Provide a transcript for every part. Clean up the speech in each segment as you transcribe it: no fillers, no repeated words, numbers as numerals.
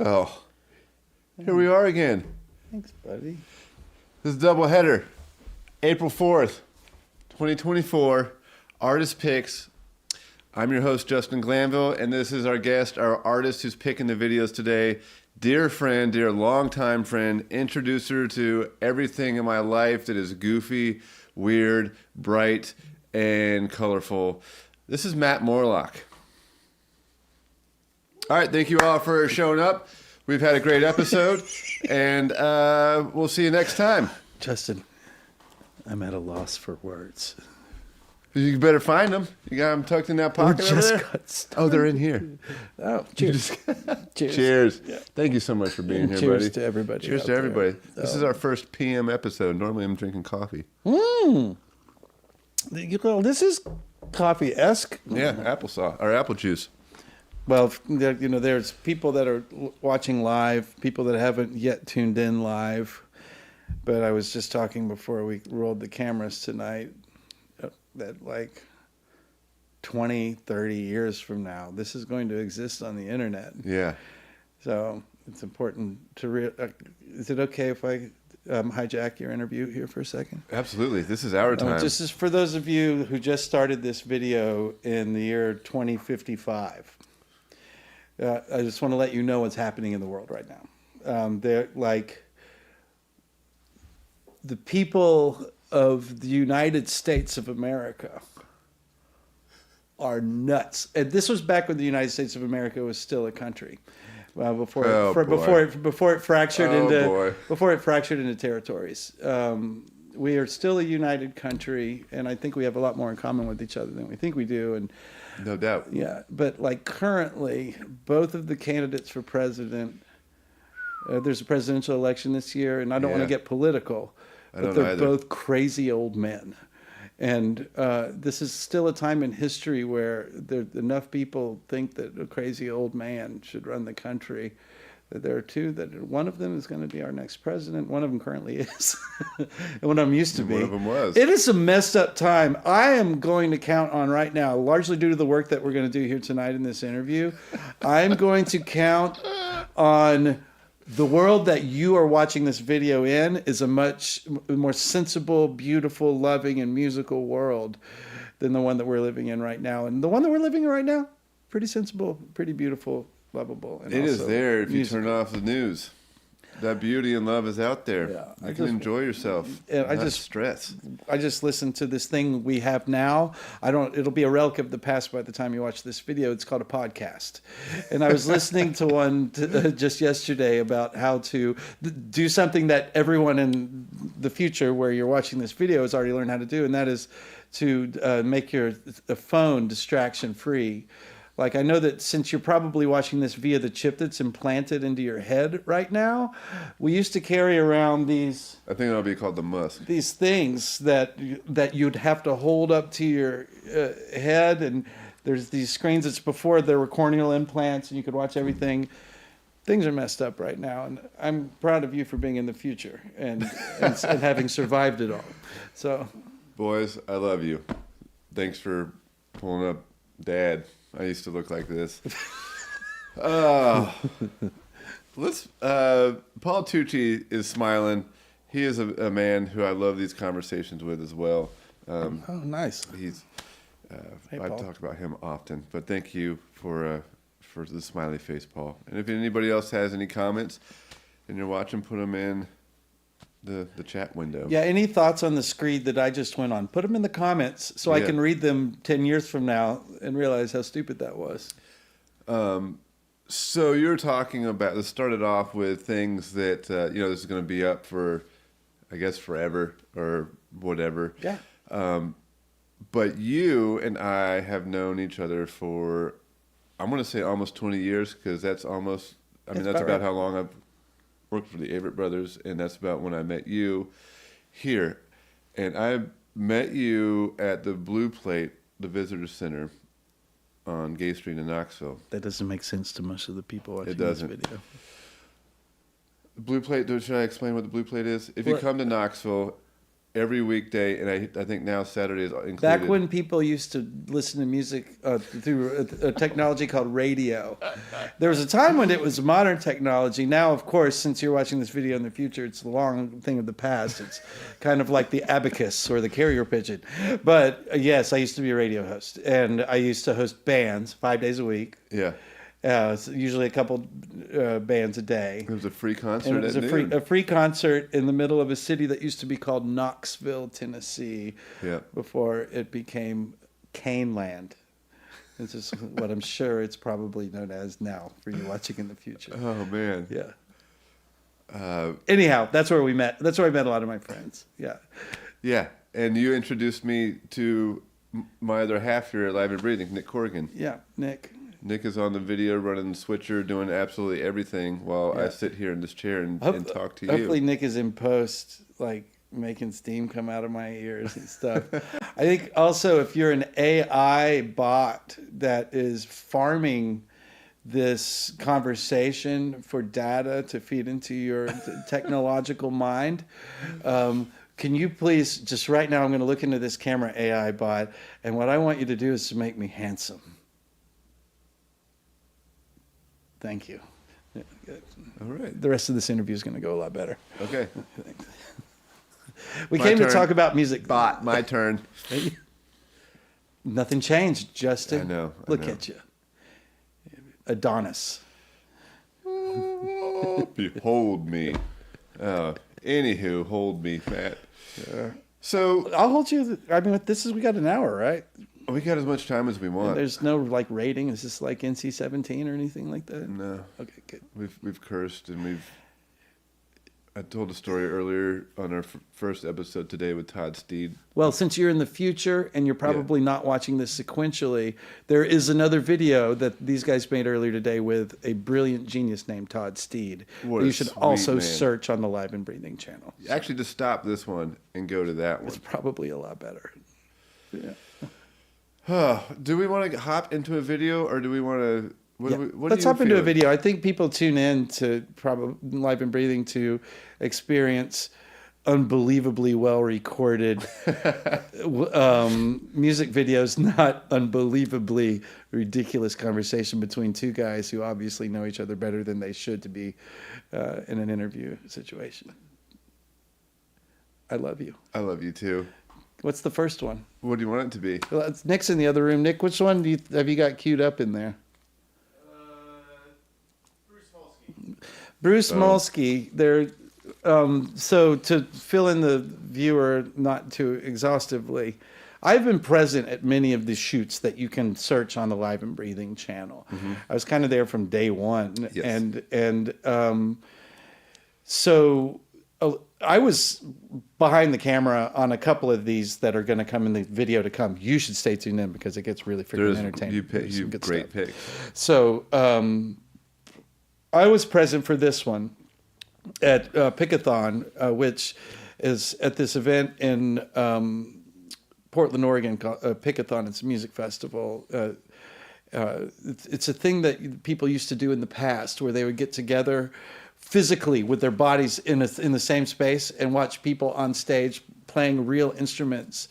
Well, here we are again. Thanks, buddy. This is doubleheader. April 4th, 2024. Artist Picks. I'm your host, Justin Glanville, and this is our guest, our artist who's picking the videos today. Dear friend, dear longtime friend, introducer to everything in my life that is goofy, weird, bright, and colorful. This is Matt Morelock. All right, thank you all for showing up. We've had a great episode, and we'll see you next time. Justin, I'm at a loss for words. You better find them. You got them tucked in that pocket over there? Oh, they're in here. Oh, cheers. Cheers. Yeah. Thank you so much for being here, cheers buddy. to everybody. Cheers to everybody. This is our first PM episode. Normally I'm drinking coffee. Well, this is coffee-esque. Yeah, applesauce or apple juice. Well, there's people that are watching live, people that haven't yet tuned in live. But I was just talking before we rolled the cameras tonight that like 20, 30 years from now, this is going to exist on the internet. Yeah. So it's important to is it okay if I hijack your interview here for a second? Absolutely. This is our time. Just as for those of you who just started this video in the year 2055, I just want to let you know what's happening in the world right now. They're like the people of the United States of America are nuts. And this was back when the United States of America was still a country. Before it fractured into territories. We are still a united country, and I think we have a lot more in common with each other than we think we do. And no doubt. Yeah, but like currently, both of the candidates for president. There's a presidential election this year, and I don't want to get political, but they're both crazy old men. And this is still a time in history where enough people think that a crazy old man should run the country. That there are two, that one of them is going to be our next president. One of them currently is. And one of them used to be. One of them was. It is a messed up time. I am going to count on right now, largely due to the work that we're going to do here tonight in this interview, I'm going to count on the world that you are watching this video in is a much more sensible, beautiful, loving, and musical world than the one that we're living in right now. And the one that we're living in right now, pretty sensible, pretty beautiful, lovable. And it is there if you turn off the news. That beauty and love is out there. Yeah, you can enjoy yourself. And not stress. I just listened to this thing we have now. It'll be a relic of the past by the time you watch this video. It's called a podcast. And I was listening to one just yesterday about how to do something that everyone in the future where you're watching this video has already learned how to do, and that is to make your phone distraction free. Like, I know that since you're probably watching this via the chip that's implanted into your head right now, we used to carry around these... I think it'll be called the musk. These things that you'd have to hold up to your head, and there's these screens that's before there were corneal implants, and you could watch everything. Things are messed up right now, and I'm proud of you for being in the future and having survived it all. So, boys, I love you. Thanks for pulling up Dad. I used to look like this. Paul Tucci is smiling. He is a man who I love these conversations with as well. Oh, nice. I talk about him often, but thank you for the smiley face, Paul. And if anybody else has any comments and you're watching, put them in the chat window. Yeah, any thoughts on the screed that I just went on? Put them in the comments so I can read them 10 years from now and realize how stupid that was. So you're talking about, this started off with things that, this is going to be up for, I guess, forever or whatever. Yeah. But you and I have known each other for, I'm going to say almost 20 years, because that's about right. How long I've worked for the Averitt Brothers, and that's about when I met you here. And I met you at the Blue Plate, the Visitor Center on Gay Street in Knoxville. That doesn't make sense to most of the people watching this video. Blue Plate, should I explain what the Blue Plate is? If you come to Knoxville every weekday, and I think now Saturday is included. Back when people used to listen to music through a technology called radio. There was a time when it was modern technology. Now, of course, since you're watching this video in the future, it's a long thing of the past. It's kind of like the abacus or the carrier pigeon. But yes, I used to be a radio host, and I used to host bands 5 days a week. Yeah. It's usually a couple bands a day. It was a free concert. And it was at noon. a free concert in the middle of a city that used to be called Knoxville, Tennessee, Yeah. before it became Caneland. This is what I'm sure it's probably known as now for you watching in the future. Oh man. Yeah. Anyhow, that's where we met. That's where I met a lot of my friends. Yeah. Yeah, and you introduced me to my other half here at Live and Breathing, Nick Corrigan. Yeah, Nick. Nick is on the video running the switcher, doing absolutely everything while I sit here in this chair and talk to you. Hopefully Nick is in post, like making steam come out of my ears and stuff. I think also if you're an AI bot that is farming this conversation for data to feed into your technological mind, can you please, just right now, I'm going to look into this camera AI bot, and what I want you to do is to make me handsome. Thank you. All right. The rest of this interview is going to go a lot better. Okay. We My came turn. to talk about music. Bot, my turn. Nothing changed, Justin. I know. Look at you. Adonis. Behold me. Anywho, hold me, Matt. So I'll hold you. I mean, we got an hour, right? we got as much time as we want. There's no like rating. Is this like NC-17 or anything like that? No. Okay, good. We've cursed and I told a story earlier on our first episode today with Todd Steed. Well, since you're in the future and you're probably not watching this sequentially, there is another video that these guys made earlier today with a brilliant genius named Todd Steed. What You a should sweet also man. search on the Live and Breathing channel. Actually, just stop this one and go to that one. It's probably a lot better. Yeah. Do we want to hop into a video or do we want to... Let's hop into a video. I think people tune in to probably Live and Breathing to experience unbelievably well recorded music videos, not unbelievably ridiculous conversation between two guys who obviously know each other better than they should to be in an interview situation. I love you. I love you too. What's the first one? What do you want it to be? Well, Nick's in the other room. Nick, which one have you got queued up in there? Bruce Molsky. They're so to fill in the viewer not too exhaustively, I've been present at many of the shoots that you can search on the Live and Breathing channel. Mm-hmm. I was kind of there from day one, yes. and so I was behind the camera on a couple of these that are going to come in the video to come. You should stay tuned in because it gets really freaking entertaining. You great picks. So I was present for this one at Pickathon, which is at this event in Portland, Oregon, called Pickathon. It's a music festival. It's a thing that people used to do in the past where they would get together physically with their bodies in the same space and watch people on stage playing real instruments.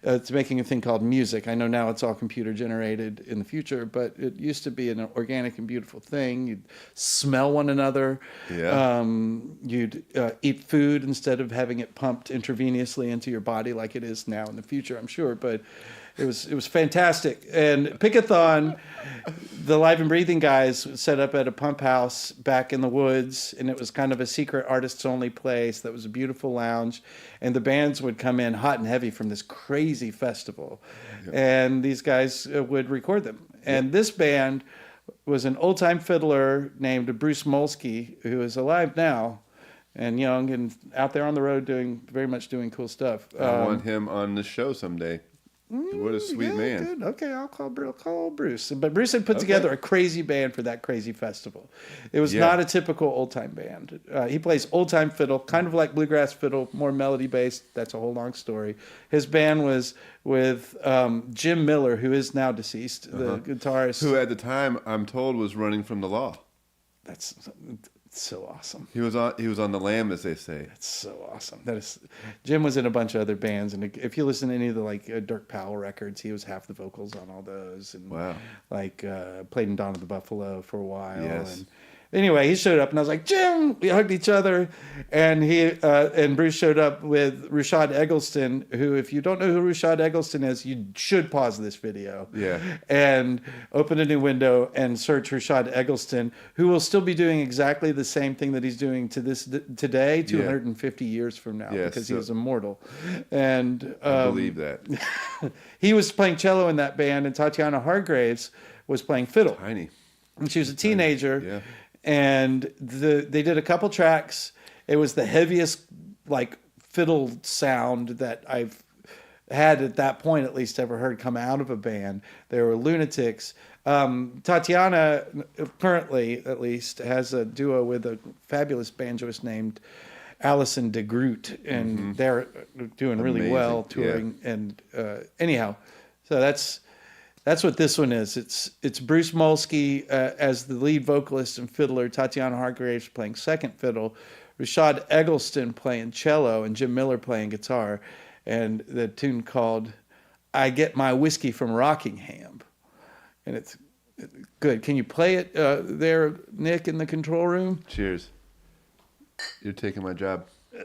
It's making a thing called music. I know now it's all computer generated in the future, but it used to be an organic and beautiful thing. You'd smell one another. Yeah. You'd eat food instead of having it pumped intravenously into your body like it is now in the future, I'm sure. But it was fantastic. And Pickathon, the Live and Breathing guys set up at a pump house back in the woods, and it was kind of a secret artists-only place that was a beautiful lounge. And the bands would come in hot and heavy from this crazy festival. Yep. And these guys would record them. And this band was an old-time fiddler named Bruce Molsky, who is alive now and young and out there on the road doing cool stuff. I want him on the show someday. What a sweet man. Good. Okay, I'll call Bruce. But Bruce had put together a crazy band for that crazy festival. It was not a typical old-time band. He plays old-time fiddle, kind of like bluegrass fiddle, more melody-based. That's a whole long story. His band was with Jim Miller, who is now deceased, the guitarist. Who at the time, I'm told, was running from the law. It's so awesome. He was on the lam, as they say. It's so awesome. Jim was in a bunch of other bands, and if you listen to any of the Dirk Powell records, he was half the vocals on all those. And Wow. Played in Dawn of the Buffalo for a while. Yes. And anyway, he showed up, and I was like, Jim. We hugged each other, and and Bruce showed up with Rashad Eggleston, who, if you don't know who Rashad Eggleston is, you should pause this video. Yeah. And open a new window and search Rashad Eggleston, who will still be doing exactly the same thing that he's doing today, 250 years from now, Yes, because he was immortal. And I believe that. he was playing cello in that band, and Tatiana Hargraves was playing fiddle. Tiny. And she was a teenager. Yeah. And they did a couple tracks. It was the heaviest fiddle sound that I've had at that point, at least, ever heard come out of a band. They were lunatics. Tatiana, currently at least, has a duo with a fabulous banjoist named Alison DeGroot, and they're doing really Amazing. well touring. Yeah. And anyhow, so that's what this one is. It's Bruce Molsky as the lead vocalist and fiddler, Tatiana Hargraves playing second fiddle, Rashad Eggleston playing cello, and Jim Miller playing guitar, and the tune called "I Get My Whiskey from Rockingham," and it's good. Can you play it there, Nick, in the control room? Cheers. You're taking my job. Who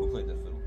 played that fiddle?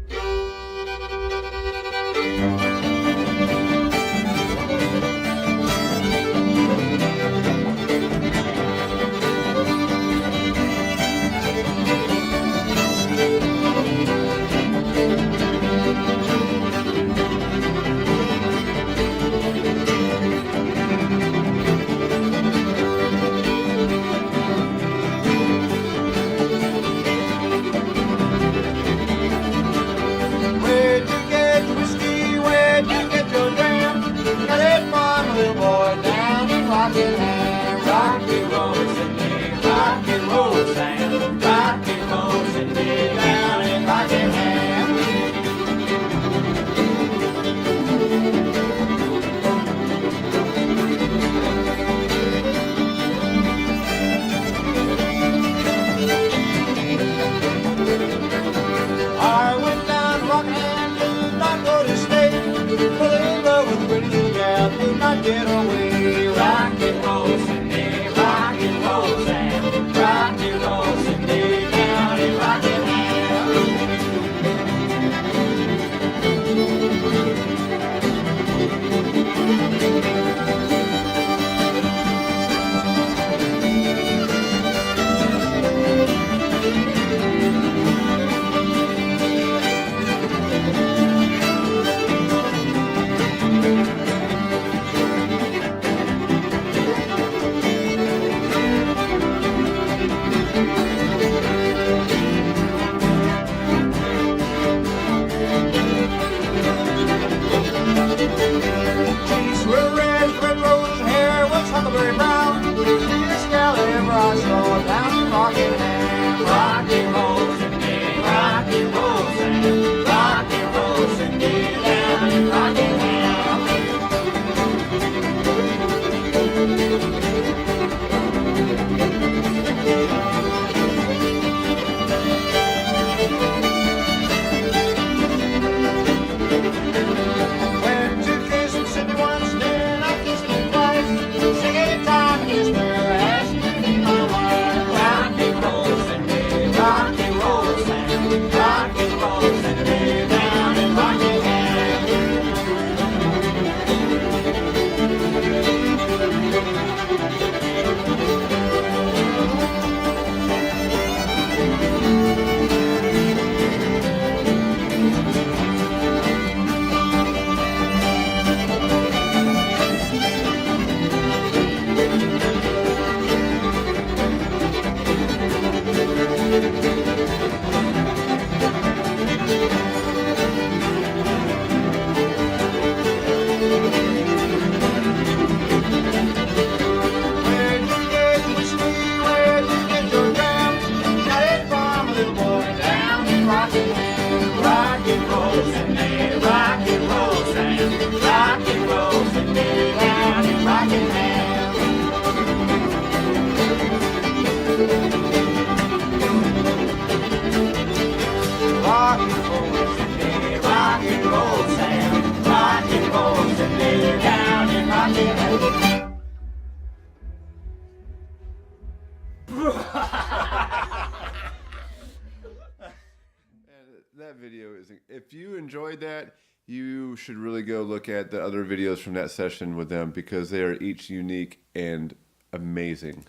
if you enjoyed that, you should really go look at the other videos from that session with them because they are each unique and amazing.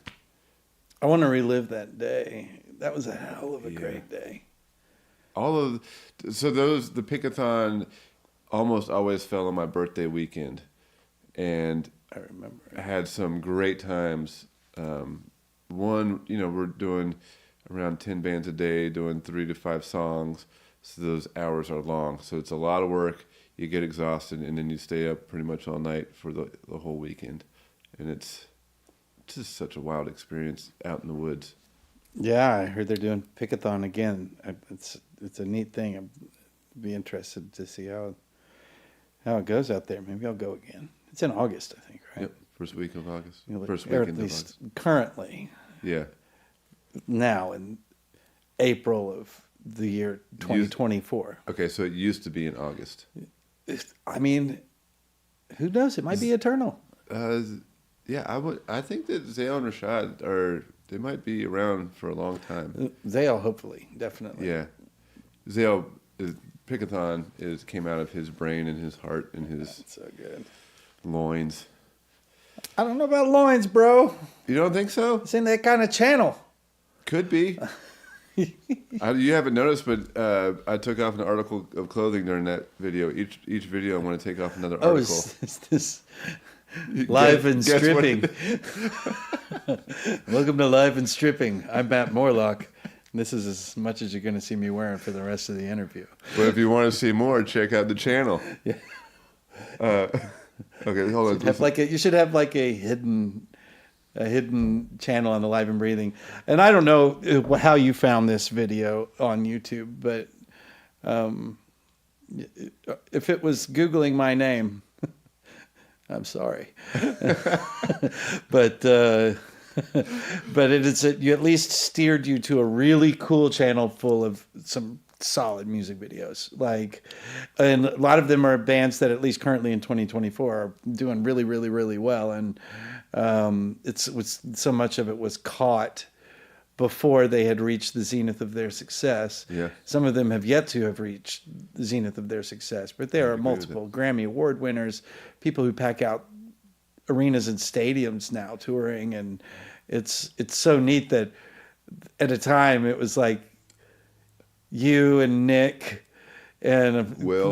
I want to relive that day. That was a hell of a great day. The Pickathon almost always fell on my birthday weekend, and I remember. I had some great times. We're doing around 10 bands a day, doing 3 to 5 songs. So those hours are long. So it's a lot of work. You get exhausted, and then you stay up pretty much all night for the whole weekend. And it's just such a wild experience out in the woods. Yeah, I heard they're doing Pickathon again. It's a neat thing. I'd be interested to see how it goes out there. Maybe I'll go again. It's in August, I think, right? Yep, first week of August. First weekend at least of August. Currently. Yeah. Now in April of the year 2024. Okay, so it used to be in August. I mean, who knows? It might be eternal. I think that Zale and Rashad they might be around for a long time. They'll hopefully, definitely. Yeah. Zale, Pickathon came out of his brain and his heart and his That's so good. loins. I don't know about loins, bro. You don't think so? It's in that kind of channel. Could be. You haven't noticed, but I took off an article of clothing during that video. Each video, I want to take off another article. Is this Live and guess Stripping? Welcome to Live and Stripping. I'm Matt Morelock. This is as much as you're going to see me wearing for the rest of the interview. But if you want to see more, check out the channel. Yeah. Okay, hold on. You should have like a hidden channel on the Live and Breathing. And I don't know how you found this video on YouTube, but if it was Googling my name, I'm sorry. But you at least steered you to a really cool channel full of some solid music videos. And a lot of them are bands that at least currently in 2024 are doing really, really, really well. And so much of it was caught before they had reached the zenith of their success. Yeah. Some of them have yet to have reached the zenith of their success, but there are multiple Grammy Award winners, people who pack out arenas and stadiums now touring. And it's so neat that at a time it was like you and Nick and Will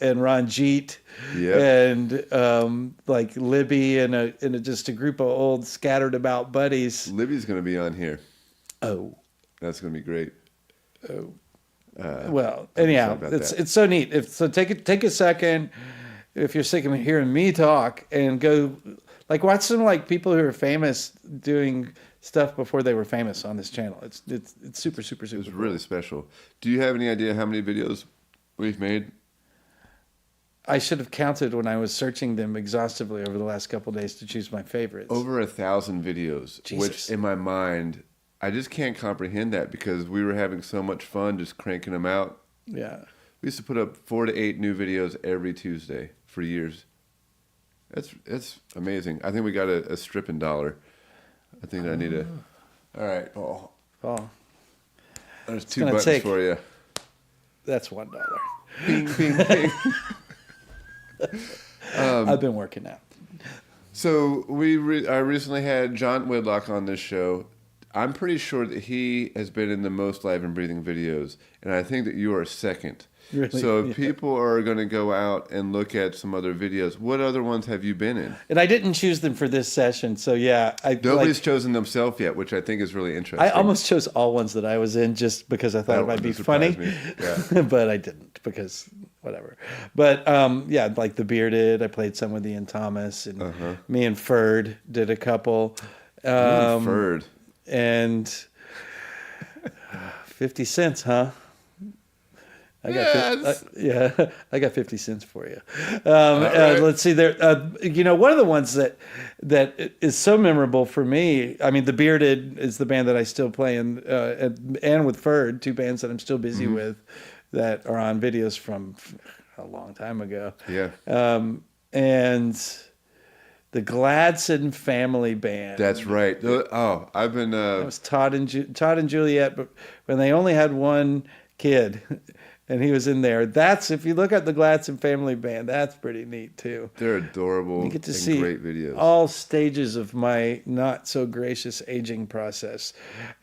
and Ranjit, and like Libby and just a group of old scattered about buddies. Libby's going to be on here. Oh, that's going to be great. Oh, well, anyhow, it's so neat. Take a second if you're sick of hearing me talk and go watch some people who are famous doing stuff before they were famous on this channel. It's super, super, super. It's really special. Do you have any idea how many videos we've made? I should have counted when I was searching them exhaustively over the last couple of days to choose my favorites. Over 1,000 videos, Jesus. which in my mind, I just can't comprehend that because we were having so much fun just cranking them out. Yeah. We used to put up 4 to 8 new videos every Tuesday for years. It's amazing. I think we got a stripping dollar. I think I need a... All right, Paul. Paul. There's $2 for you. That's $1. Bing, bing, bing. I've been working out. So I recently had John Whitlock on this show. I'm pretty sure that he has been in the most Live and Breathing videos, and I think that you are second. Really? So if people are going to go out and look at some other videos, what other ones have you been in? And I didn't choose them for this session, so yeah. Nobody's chosen themselves yet, which I think is really interesting. I almost chose all ones that I was in just because I thought it might be funny. Yeah. But I didn't because whatever. But like The Bearded, I played some with Ian Thomas, and me and Ferd did a couple. Ferd. And 50 cents, huh? I got 50 cents for you. Right. Let's see there. One of the ones that is so memorable for me. I mean, The Bearded is the band that I still play in, and with Ferd, 2 bands that I'm still busy with, that are on videos from a long time ago. Yeah. And the Gladson Family Band. That's right. I've been. That was Todd and Juliet, but when they only had one kid. And he was in there. That's, if you look at the Gladson family band, that's pretty neat too. They're adorable. You get to and see great videos. all stages of my not so gracious aging process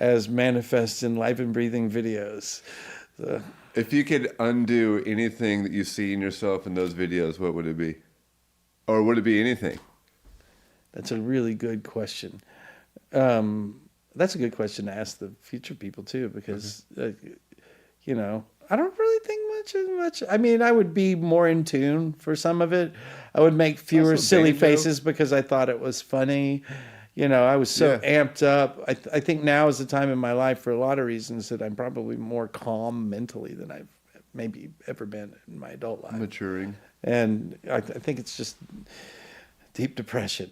as manifests in Live and Breathing videos. So, If you could undo anything that you see in yourself in those videos, what would it be? Or would it be anything? that's a really good question. That's a good question to ask the future people too, because you know, I don't really think much. I mean, I would be more in tune for some of it. I would make fewer Also silly banjo. faces because I thought it was funny. You know, I was so amped up. I think now is the time in my life, for a lot of reasons, that I'm probably more calm mentally than I've maybe ever been in my adult life. Maturing. And I think it's just deep depression.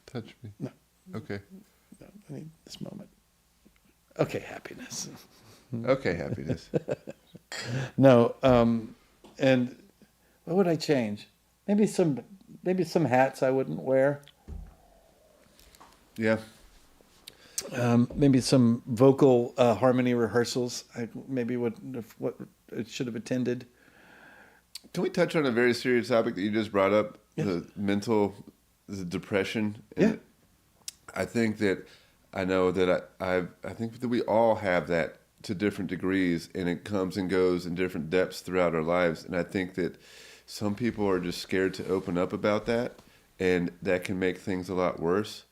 Touch me. No. Okay. No, I need this moment. Okay, happiness. Okay, happiness. No, and what would I change? Maybe some hats I wouldn't wear. Yeah. Maybe some vocal harmony rehearsals I maybe what it should have attended. Can we touch on a very serious topic that you just brought up? Yes. The depression. Yeah. And I think that I know that I think that we all have that to different degrees, and it comes and goes in different depths throughout our lives. And I think that some people are just scared to open up about that, and that can make things a lot worse.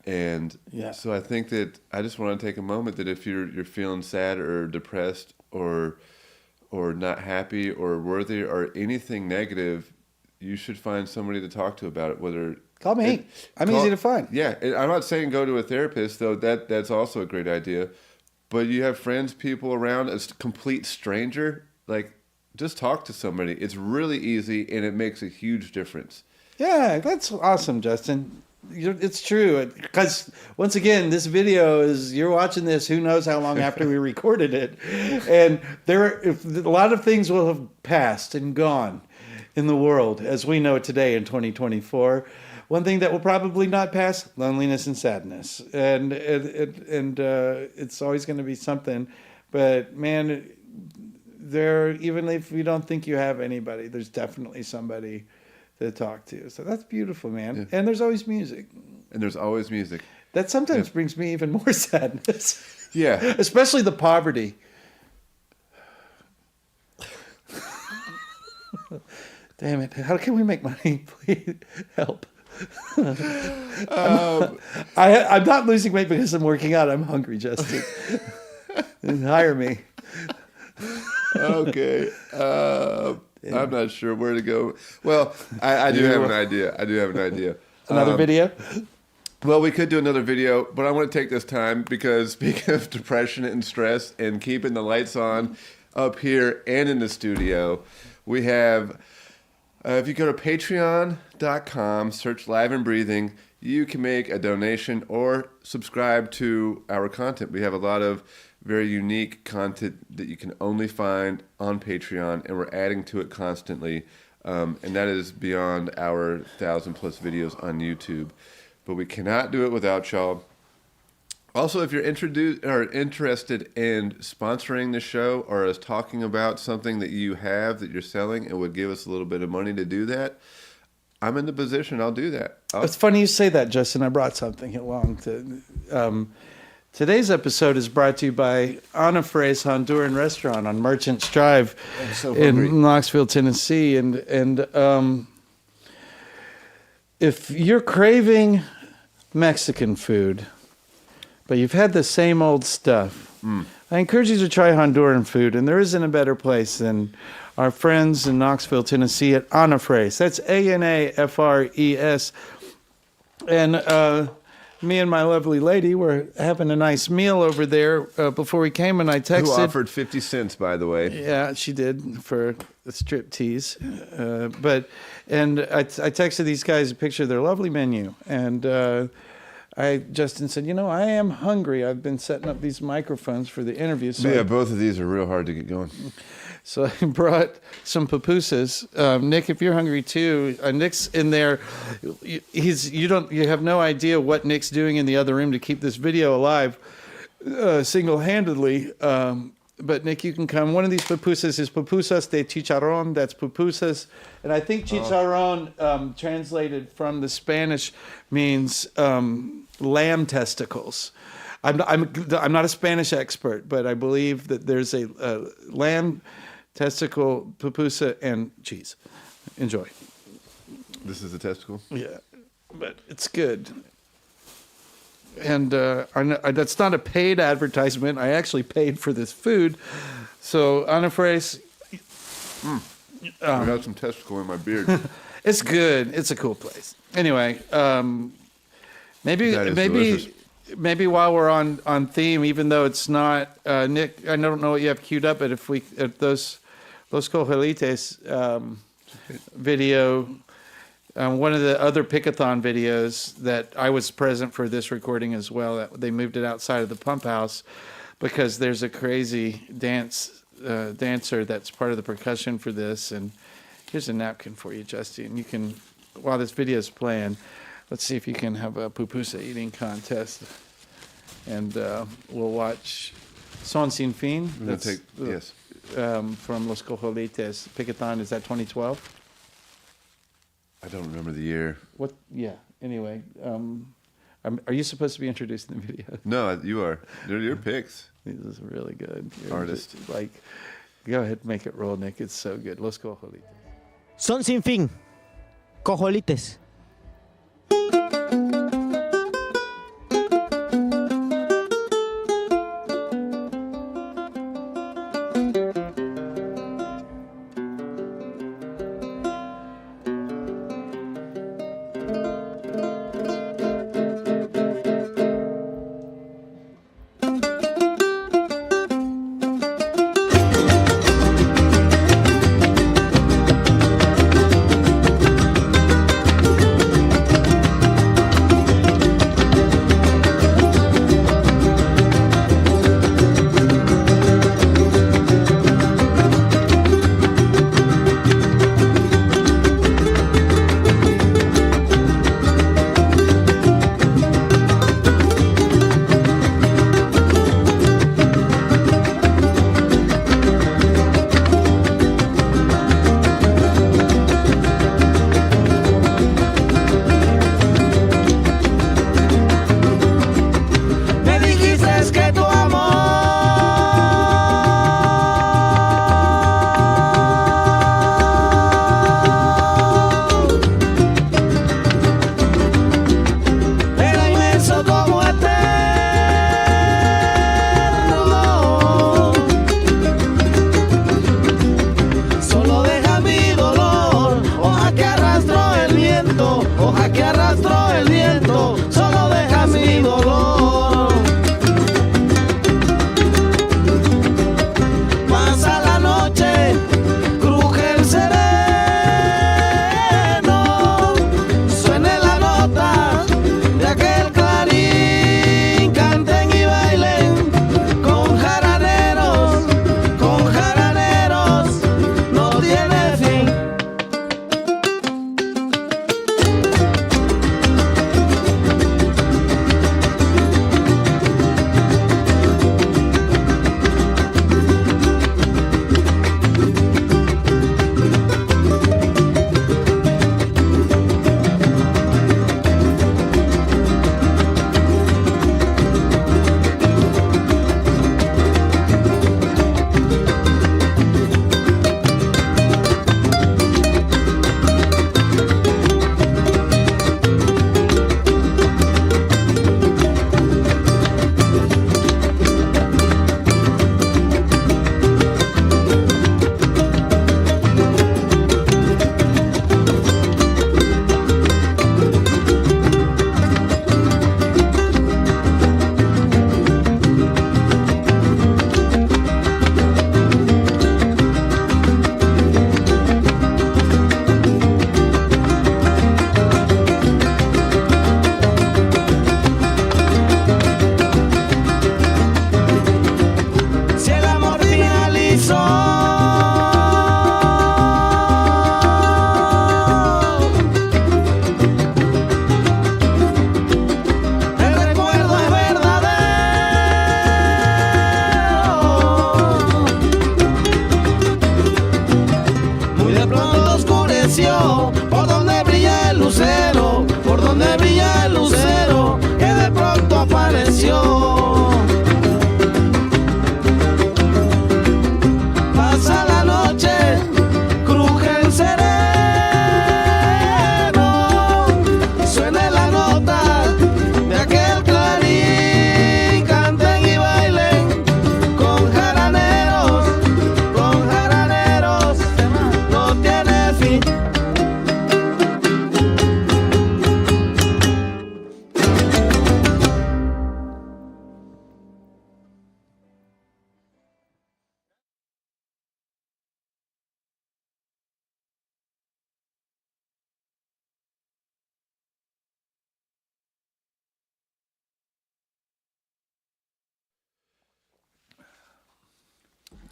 And so I think that I just want to take a moment that if you're feeling sad or depressed or not happy or worthy or anything negative, you should find somebody to talk to about it. Whether Call me. I'm easy to find. Yeah, and I'm not saying go to a therapist, though. That's also a great idea. But you have friends, people around, a complete stranger, like, just talk to somebody. It's really easy, and it makes a huge difference. Yeah, that's awesome, Justin. It's true, because once again, this video is, you're watching this, who knows how long after we recorded it, and a lot of things will have passed and gone in the world as we know it today in 2024. One thing that will probably not pass: loneliness and sadness, and it's always going to be something. But man, even if you don't think you have anybody, there's definitely somebody to talk to. So that's beautiful, man. Yeah. And there's always music. And there's always music. That sometimes brings me even more sadness. Yeah. Especially the poverty. Damn it. How can we make money? Please help. I'm not losing weight because I'm working out. I'm hungry, Justin. Hire me. Okay. I'm not sure where to go. Well, I do have an idea. Another video? Well, we could do another video, but I want to take this time because speaking of depression and stress and keeping the lights on up here and in the studio, we have, if you go to patreon.com, search Live and Breathing, you can make a donation or subscribe to our content. We have a lot of very unique content that you can only find on Patreon, and we're adding to it constantly. And that is beyond our 1,000+ videos on YouTube. But we cannot do it without y'all. Also, if you're interested in sponsoring the show or us talking about something that you have that you're selling and would give us a little bit of money to do that, I'm in the position. I'll do that. It's funny you say that, Justin. I brought something along to... Today's episode is brought to you by Ana Frey's Honduran Restaurant on Merchants Drive in Knoxville, Tennessee. And if you're craving Mexican food, but you've had the same old stuff, I encourage you to try Honduran food. And there isn't a better place than our friends in Knoxville, Tennessee at Ana Frey's. That's ANAFRES. And... me and my lovely lady were having a nice meal over there before we came, and I texted... Who offered 50 cents, by the way. Yeah, she did, for a strip tease. And I texted these guys a picture of their lovely menu, and Justin said, I am hungry. I've been setting up these microphones for the interview. So yeah, both of these are real hard to get going. So I brought some pupusas. Nick, if you're hungry too, Nick's in there. You have no idea what Nick's doing in the other room to keep this video alive. single-handedly. But Nick, you can come. One of these pupusas is pupusas de chicharrón. That's pupusas, and I think chicharrón, translated from the Spanish, means lamb testicles. I'm not a Spanish expert, but I believe that there's a lamb testicle pupusa and cheese. Enjoy. This is a testicle? Yeah, but it's good. And that's not a paid advertisement. I actually paid for this food. So, Ana Freis, I got some testicle in my beard. it's good. It's a cool place. Anyway, maybe delicious. maybe while we're on theme, even though it's not Nick, I don't know what you have queued up, but if those Los Cojolites video. One of the other Pickathon videos that I was present for this recording as well, that they moved it outside of the pump house because there's a crazy dancer that's part of the percussion for this. And here's a napkin for you, Justin. You can, while this video is playing, let's see if you can have a pupusa eating contest. And we'll watch Son Sin Fin. Yes. From Los Cojolites. Pickathon, is that 2012? I don't remember the year. What? Yeah. Anyway, are you supposed to be introducing the video? No, you are. They're your picks. This is really good. Artist. Just, like, go ahead, make it roll, Nick. It's so good. Los Cojolites. Son Sin Fin. Cojolites.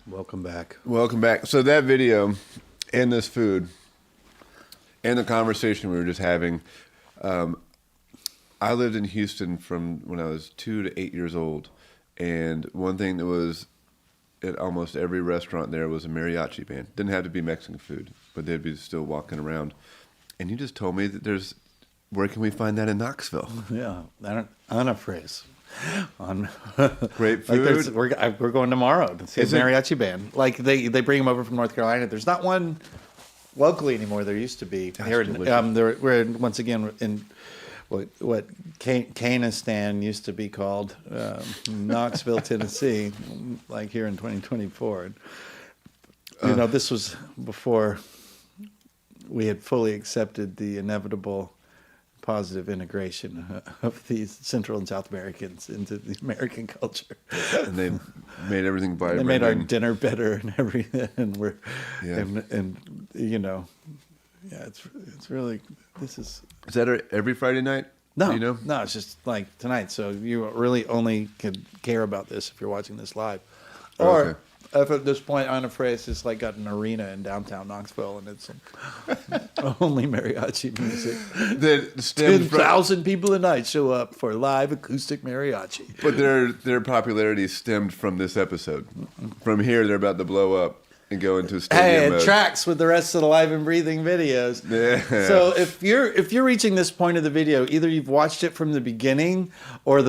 Welcome back. Welcome back. So that video and this food and the conversation we were just having, I lived in Houston from when I was 2 to 8 years old. And one thing that was at almost every restaurant there was a mariachi band. Didn't have to be Mexican food, but they'd be still walking around. And you just told me that where can we find that in Knoxville? Yeah, on a phrase. On Great food. We're going tomorrow to see a mariachi band. Like they bring them over from North Carolina. There's not one locally anymore. There used to be. Here, we're once again in what Canistan used to be called, Knoxville, Tennessee, like here in 2024. And, this was before we had fully accepted the inevitable positive integration of these Central and South Americans into the American culture. And they made everything vibrant. They made our dinner better and everything. And it's really, this is... Is that every Friday night? No, Do you know? No, it's just like tonight. So you really only can care about this if you're watching this live. Or if at this point, Ana Freis is like got an arena in downtown Knoxville and it's only mariachi music. 10,000 people a night show up for live acoustic mariachi. But their popularity stemmed from this episode. From here, they're about to blow up and go into stadium mode. Tracks with the rest of the Live and Breathing videos. Yeah. So if you're reaching this point of the video, either you've watched it from the beginning or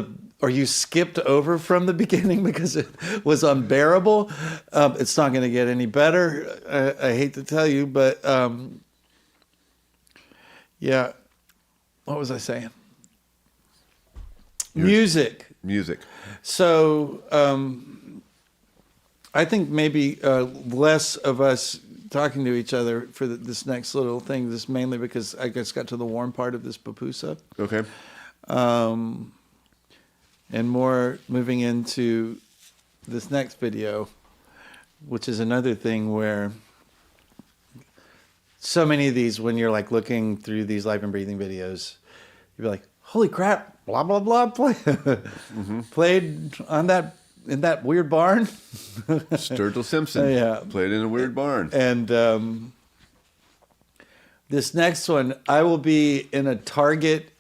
you skipped over from the beginning because it was unbearable. It's not going to get any better. I hate to tell you, but yeah. What was I saying? Music. So I think maybe less of us talking to each other for this next little thing. This mainly because I just got to the warm part of this pupusa. Okay. And more moving into this next video, which is another thing where so many of these, when you're like looking through these Live and Breathing videos, you'll be like, holy crap, blah, blah, blah, played on that, in that weird barn. Sturgill Simpson played in a weird barn. And this next one, I will be in a Target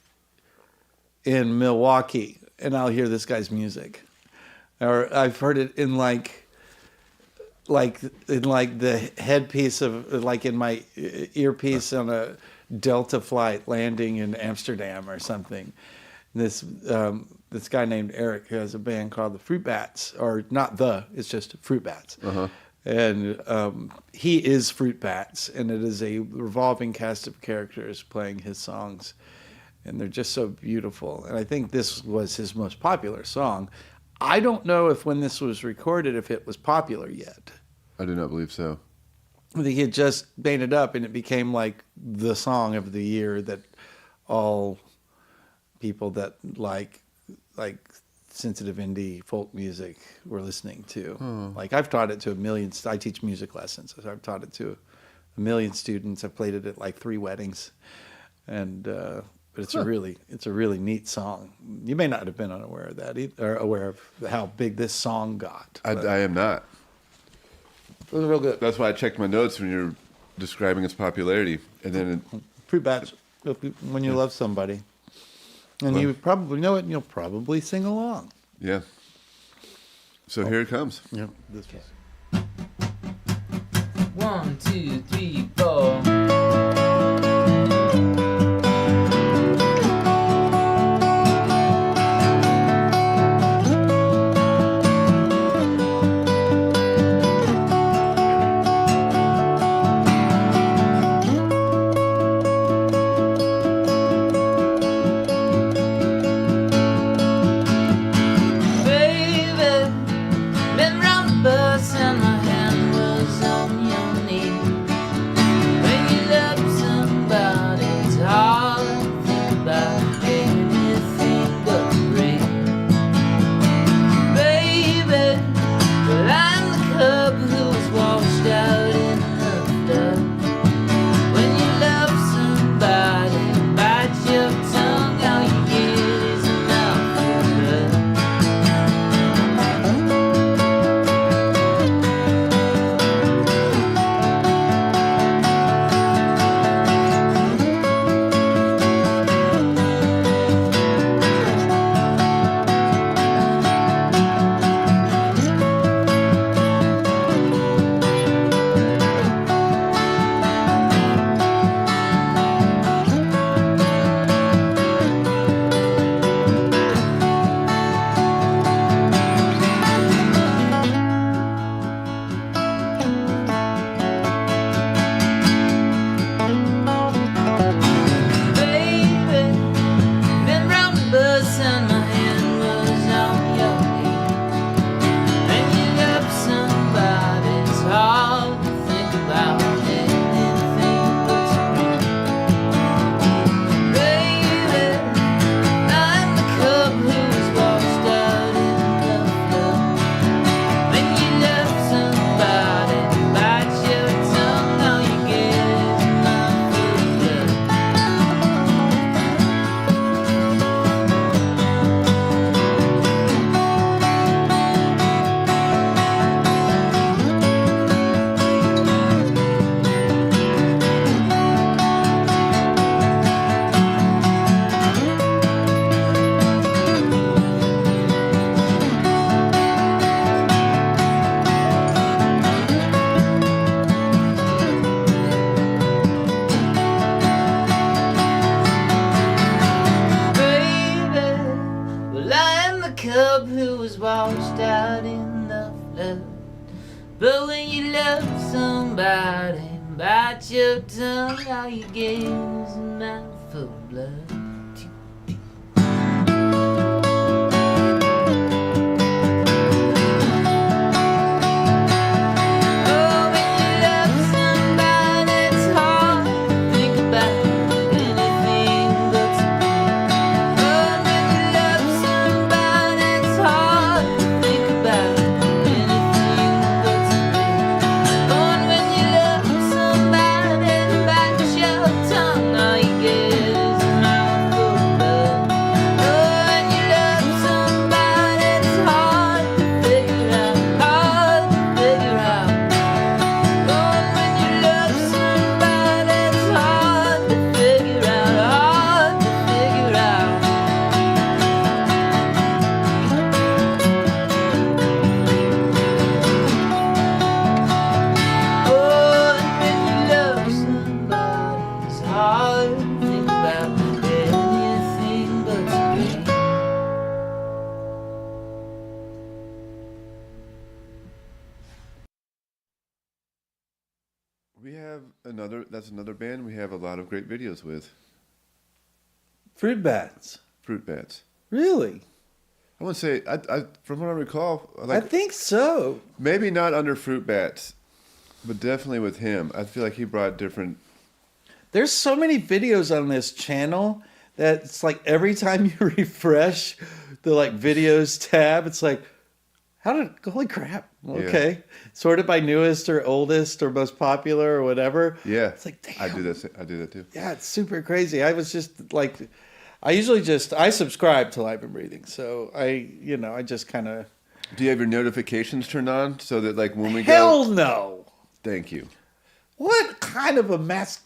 in Milwaukee, and I'll hear this guy's music. Or I've heard it in like the headpiece of, like in my earpiece on a Delta flight landing in Amsterdam or something. This guy named Eric who has a band called the Fruit Bats, or not it's just Fruit Bats. Uh-huh. And he is Fruit Bats, and it is a revolving cast of characters playing his songs. And they're just so beautiful. And I think this was his most popular song. I don't know if when this was recorded, if it was popular yet. I do not believe so. I think he had just made it up, and it became like the song of the year that all people that like sensitive indie folk music were listening to. Like I've taught it to a million. I teach music lessons, so I've taught it to a million students. I've played it at like 3 weddings, and but it's a really neat song. You may not have been unaware of that either, or aware of how big this song got. I am not. It was real good. That's why I checked my notes when you're describing its popularity, and then Fruit Bats, when you love somebody, and you probably know it, and you'll probably sing along. Yeah. So here it comes. Yeah, this one. 1, 2, 3, 4. somebody bite your tongue, all you get is a mouthful of blood. We have that's another band we have a lot of great videos with. Fruit bats. Fruit Bats. Really? I want to say, I from what I recall, I think so. maybe not under Fruit Bats, but definitely with him. I feel like he brought different. There's so many videos on this channel that it's like every time you refresh the like videos tab, it's like, holy crap. Okay. Sorted by newest or oldest or most popular or whatever. Yeah. It's like, damn. I do that too. Yeah, it's super crazy. I was just like, I subscribe to Live and Breathing. So I just kind of. Do you have your notifications turned on so that like when we Hell go? no. Thank you. What kind of a mess?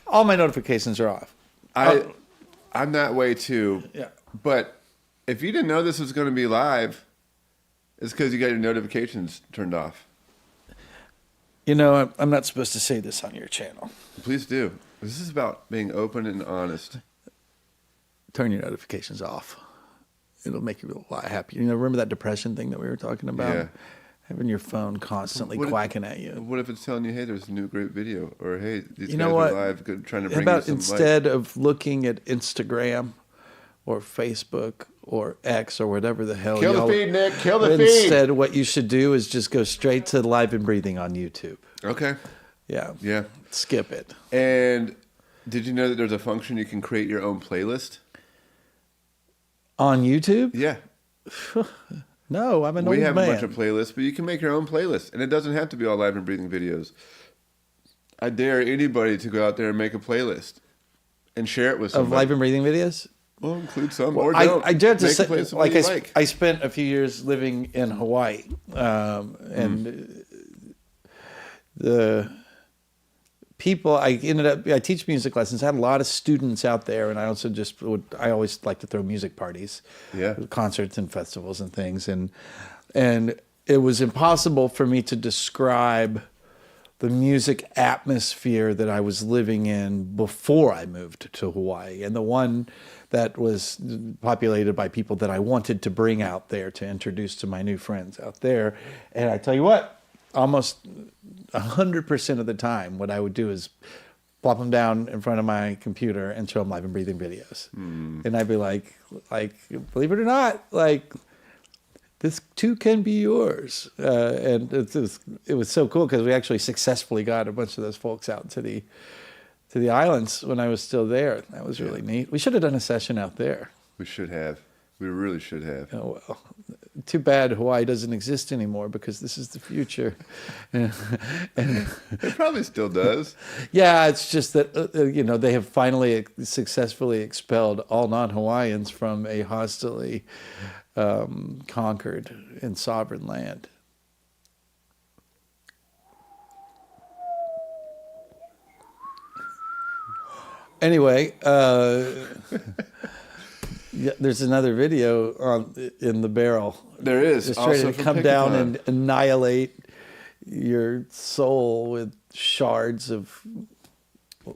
All my notifications are off. I'm that way too. Yeah. But if you didn't know this was going to be live, it's because you got your notifications turned off. You know, I'm not supposed to say this on your channel. Please do. This is about being open and honest. Turn your notifications off. It'll make you a lot happier. You know, remember that depression thing that we were talking about? Yeah. Having your phone constantly quacking at you. What if it's telling you, hey, there's a new great video? Or, hey, these You guys know what? are live, good, trying to How bring about you some instead of looking at Instagram or Facebook or X or whatever the hell Kill the y'all- feed, Nick. Kill the feed. Instead, what you should do is just go straight to Live and Breathing on YouTube. Okay. Yeah. Yeah. Skip it. And did you know that there's a function you can create your own playlist? On YouTube? Yeah. No, I'm an We old have man. a bunch of playlists, but you can make your own playlist. And it doesn't have to be all Live and Breathing videos. I dare anybody to go out there and make a playlist and share it with Of somebody. Live and Breathing videos? Well, include some or don't. I dare to Make a say, playlist of like, what you like. I spent a few years living in Hawaii, and the people I teach music lessons. I had a lot of students out there, and I also I always like to throw music parties, concerts and festivals and things, and it was impossible for me to describe the music atmosphere that I was living in before I moved to Hawaii, and the one that was populated by people that I wanted to bring out there to introduce to my new friends out there. And I tell you what, almost 100% of the time, what I would do is plop them down in front of my computer and show them Live and Breathing videos. And I'd be like, believe it or not, like, this too can be yours. And it was so cool because we actually successfully got a bunch of those folks out to the islands when I was still there. That was really neat. We should have done a session out there. We should have. We really should have. Oh, well. Too bad Hawaii doesn't exist anymore because this is the future. and It probably still does. yeah, it's just that, they have finally successfully expelled all non-Hawaiians from a hostilely conquered and sovereign land. Anyway, there's another video in the barrel. There is. Just ready Also to from come down Pickathon. and annihilate your soul with shards of,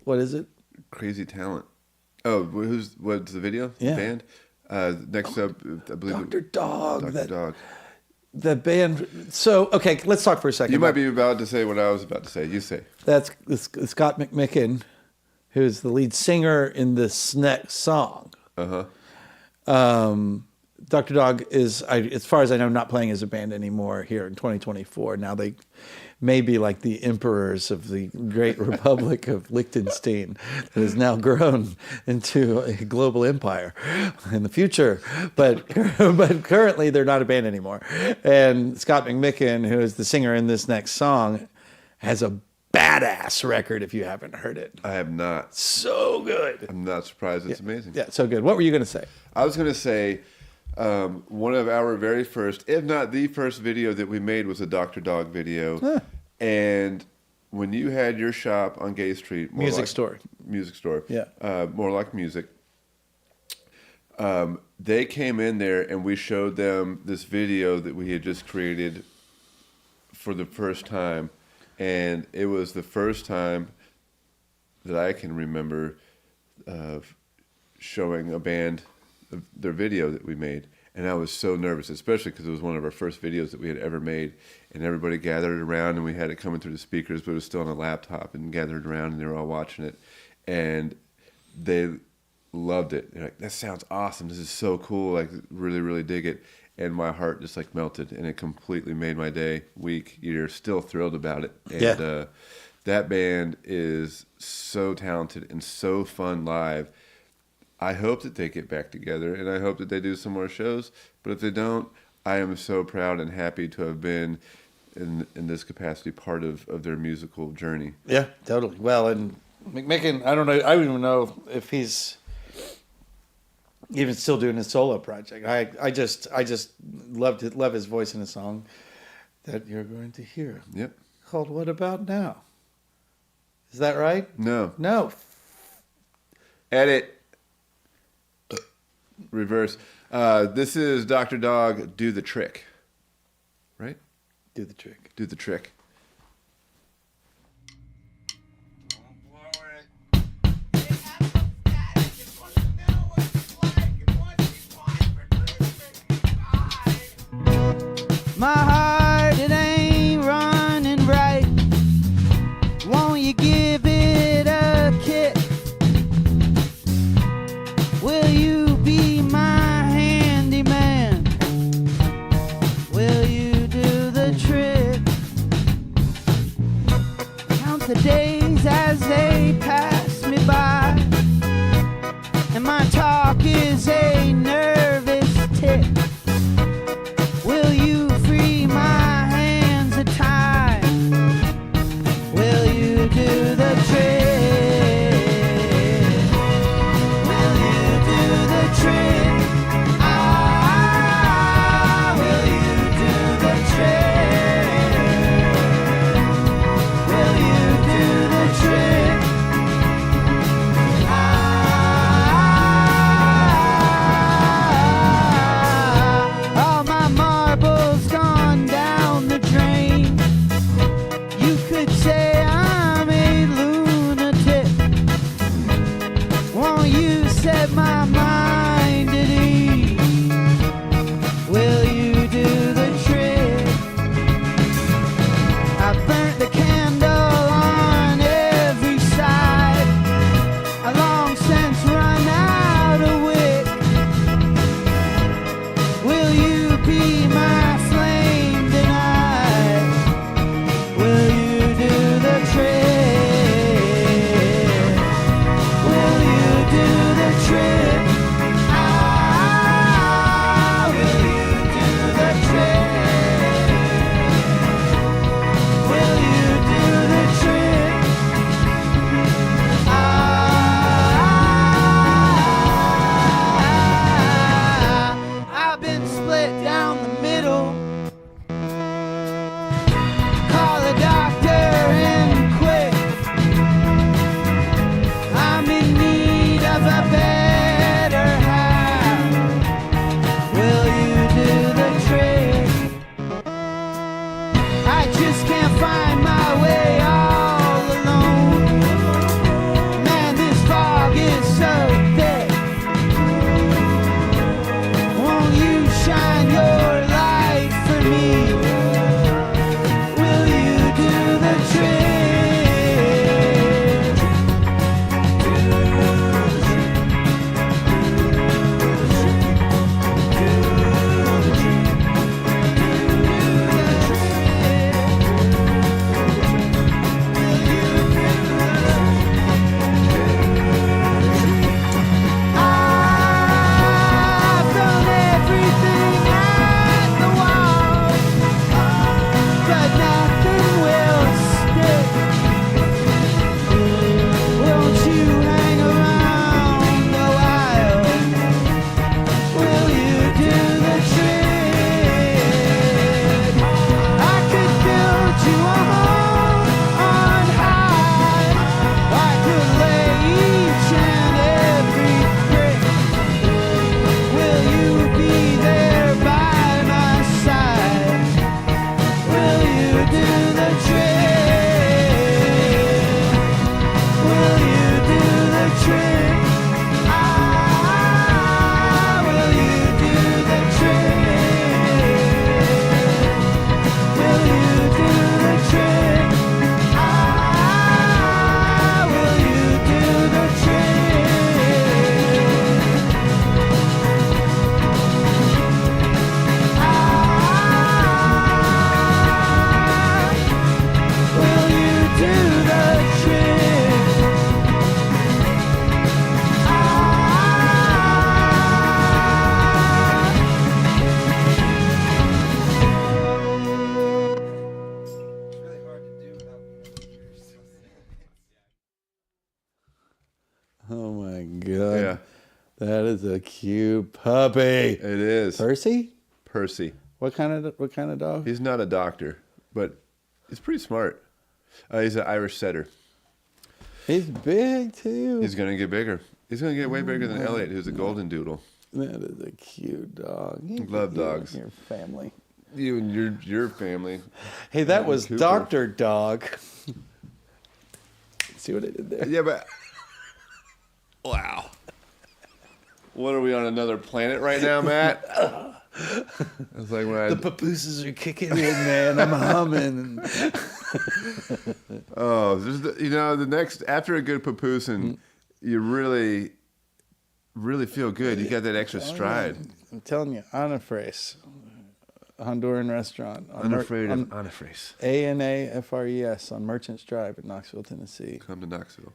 what is it? Crazy talent. Oh, what's the video? Yeah. The band? Next up, I believe Dr. Dog. Dr. Dog. The band. So, okay, let's talk for a second. You might be about to say what I was about to say. You say. That's Scott McMicken, who's the lead singer in this next song. Dr. Dog is, as far as I know, not playing as a band anymore here in 2024. Now they may be like the emperors of the great republic of Liechtenstein that has now grown into a global empire in the future. But currently they're not a band anymore. And Scott McMicken, who is the singer in this next song, has a badass record if you haven't heard it. I have not. So good. I'm not surprised. It's amazing. Yeah, so good. What were you going to say? I was going to say one of our very first, if not the first video that we made was a Dr. Dog video. Huh. And when you had your shop on Gay Street. Music store. Yeah. Morelock Music. They came in there and we showed them this video that we had just created for the first time. And it was the first time that I can remember of showing a band their video that we made. And I was so nervous, especially because it was one of our first videos that we had ever made. And everybody gathered around and we had it coming through the speakers, but it was still on a laptop, and gathered around and they were all watching it. And they loved it. They're like, that sounds awesome. This is so cool. Like, really, really dig it. And my heart just like melted, and it completely made my day, week, year. Still thrilled about it. And that band is so talented and so fun live. I hope that they get back together, and I hope that they do some more shows. But if they don't, I am so proud and happy to have been in this capacity part of their musical journey. Yeah, totally. Well, and McMicken, I don't know. I don't even know if he's even still doing his solo project. I just love his voice in a song that you're going to hear. Yep. Called "What About Now." Is that right? No. Edit. Reverse. This is Dr. Dog, Do the Trick. Right? Do the trick. Do the trick. My heart, it ain't running right. Won't you give it a kick? Will you be my handyman? Will you do the trick? Oh my god. Yeah, That is a cute puppy. it is. Percy? Percy. What kind of dog? He's not a doctor, but he's pretty smart. He's an Irish setter. He's big too. He's going to get bigger. He's going to get way bigger than Elliot, who's a golden doodle. That is a cute dog. Love You dogs. and your family. You and your family. Hey, that was Cooper. Dr. Dog. See what I did there? Yeah, but wow. What are we on another planet right now, Matt? It's like when I The papooses are kicking in, man. I'm humming. the next after a good papoosin, you really feel good. You got that extra stride. I'm telling you, Anafres, Honduran restaurant. Unafraid of Anafres. ANAFRES on Merchants Drive in Knoxville, Tennessee. Come to Knoxville.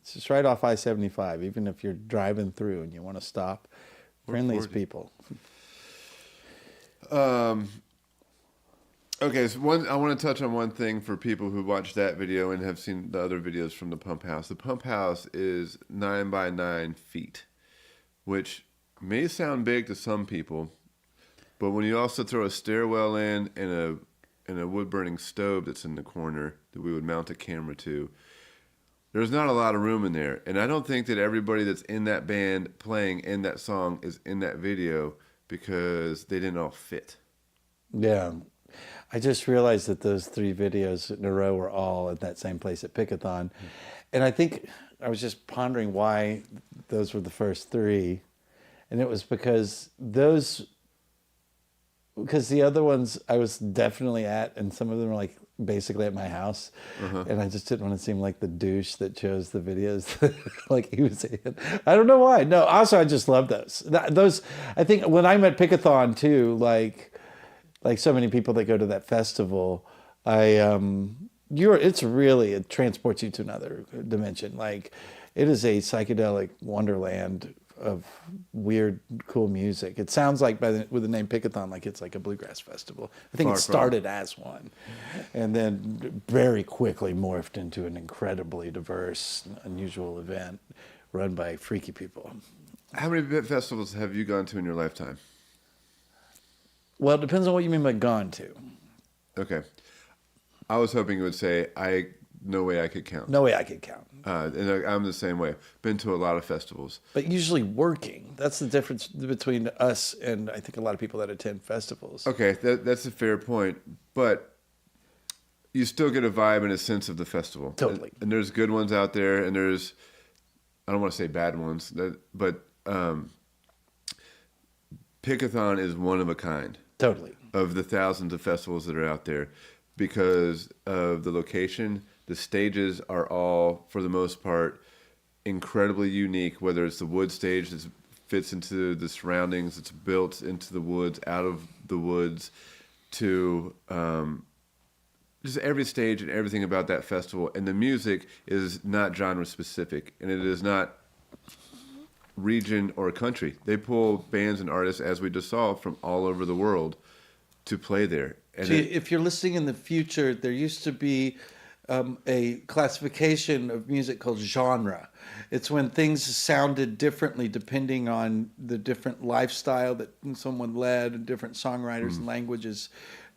It's just right off I-75. Even if you're driving through and you want to stop, friendliest 40. people. Okay, so I want to touch on one thing for people who watched that video and have seen the other videos from the pump house. The pump house is 9 by 9 feet, which may sound big to some people, but when you also throw a stairwell in and a wood burning stove that's in the corner that we would mount a camera to, there's not a lot of room in there. And I don't think that everybody that's in that band playing in that song is in that video because they didn't all fit. Yeah. I just realized that those 3 videos in a row were all at that same place at Pickathon. And I think I was just pondering why those were the first 3. And it was because the other ones I was definitely at, and some of them were like basically at my house. And I just didn't want to seem like the douche that chose the videos like he was in. I don't know why. No, also I just love those. Those, I think when I'm at Pickathon too, like so many people that go to that festival, it transports you to another dimension. Like it is a psychedelic wonderland of weird, cool music. It sounds like with the name Pickathon, like it's like a bluegrass festival. I think it started as one, and then very quickly morphed into an incredibly diverse, unusual event run by freaky people. How many festivals have you gone to in your lifetime? Well, it depends on what you mean by gone to. Okay. I was hoping you would say, no way I could count. No way I could count. And I'm the same way. Been to a lot of festivals. But usually working. That's the difference between us and I think a lot of people that attend festivals. Okay, that's a fair point. But you still get a vibe and a sense of the festival. Totally. And there's good ones out there, and there's, I don't want to say bad ones, but Pickathon is one of a kind. Totally. Of the thousands of festivals that are out there, because of the location. The stages are all, for the most part, incredibly unique, whether it's the wood stage that fits into the surroundings, it's built into the woods, out of the woods, to just every stage and everything about that festival. And the music is not genre specific, and it is not region or country. They pull bands and artists, as we just saw, from all over the world to play there. And if you're listening in the future, there used to be a classification of music called genre. It's when things sounded differently depending on the different lifestyle that someone led, and different songwriters and languages,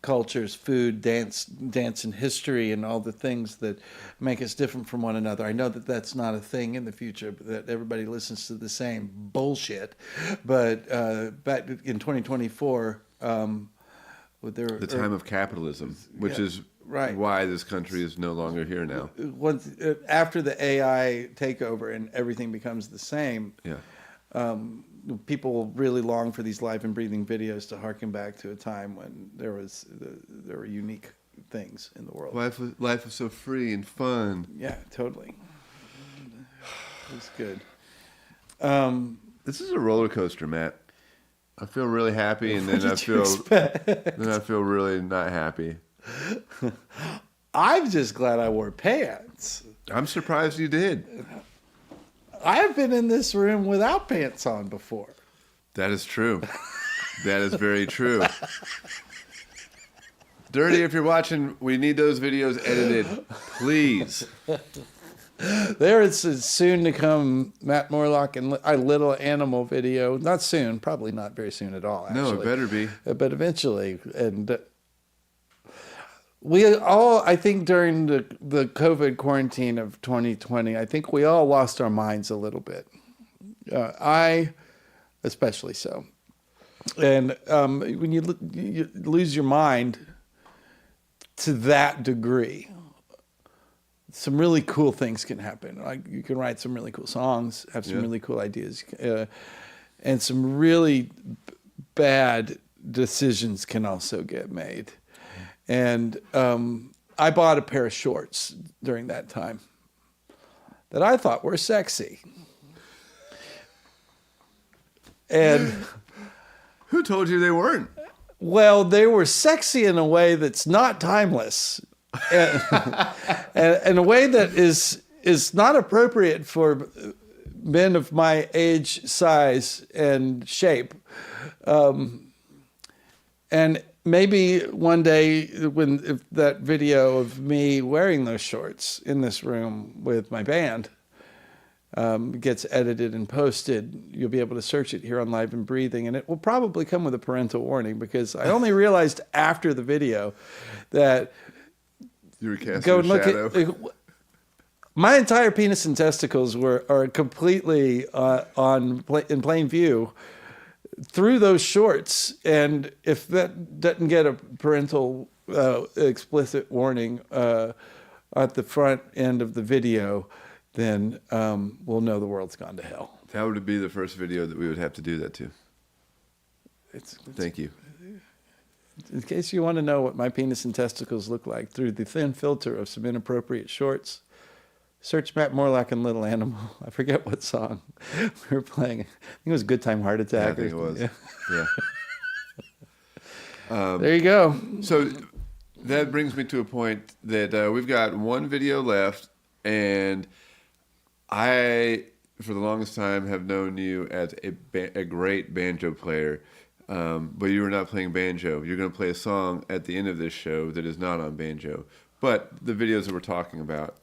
cultures, food, dance and history, and all the things that make us different from one another. I know that that's not a thing in the future, that everybody listens to the same bullshit. But back in 2024, the time of capitalism, which is right. why this country is no longer here now. Once after the AI takeover and everything becomes the same, people really long for these live and breathing videos to harken back to a time when there were unique things in the world. Life was so free and fun. Yeah, totally. It's good. This is a roller coaster, Matt. I feel really happy, and then I feel really not happy. I'm just glad I wore pants. I'm surprised you did. I've been in this room without pants on before. That is true. That is very true. Dirty, if you're watching, we need those videos edited, please. There is a soon to come Matt Morelock and a Little Animal video. Not soon, probably not very soon at all, actually. No, it better be. But eventually. And we all, I think during the COVID quarantine of 2020, I think we all lost our minds a little bit. I especially so. And when you lose your mind to that degree, some really cool things can happen. Like you can write some really cool songs, have some really cool ideas, and some really bad decisions can also get made. And I bought a pair of shorts during that time that I thought were sexy. And who told you they weren't? Well, they were sexy in a way that's not timeless, and in a way that is not appropriate for men of my age, size, and shape. And maybe one day, if that video of me wearing those shorts in this room with my band gets edited and posted, you'll be able to search it here on Live&Breathing, and it will probably come with a parental warning, because I only realized after the video that you were casting a shadow. My entire penis and testicles are completely in plain view through those shorts, and if that doesn't get a parental explicit warning at the front end of the video, then we'll know the world's gone to hell. That would be the first video that we would have to do that to. Thank you. In case you want to know what my penis and testicles look like through the thin filter of some inappropriate shorts, search Matt Morelock and Little Animal. I forget what song we were playing. I think it was Good Time Heart Attack. Yeah, I think it was. Yeah. There you go. So that brings me to a point that we've got one video left, and I, for the longest time, have known you as a great banjo player, but you are not playing banjo. You're going to play a song at the end of this show that is not on banjo. But the videos that we're talking about,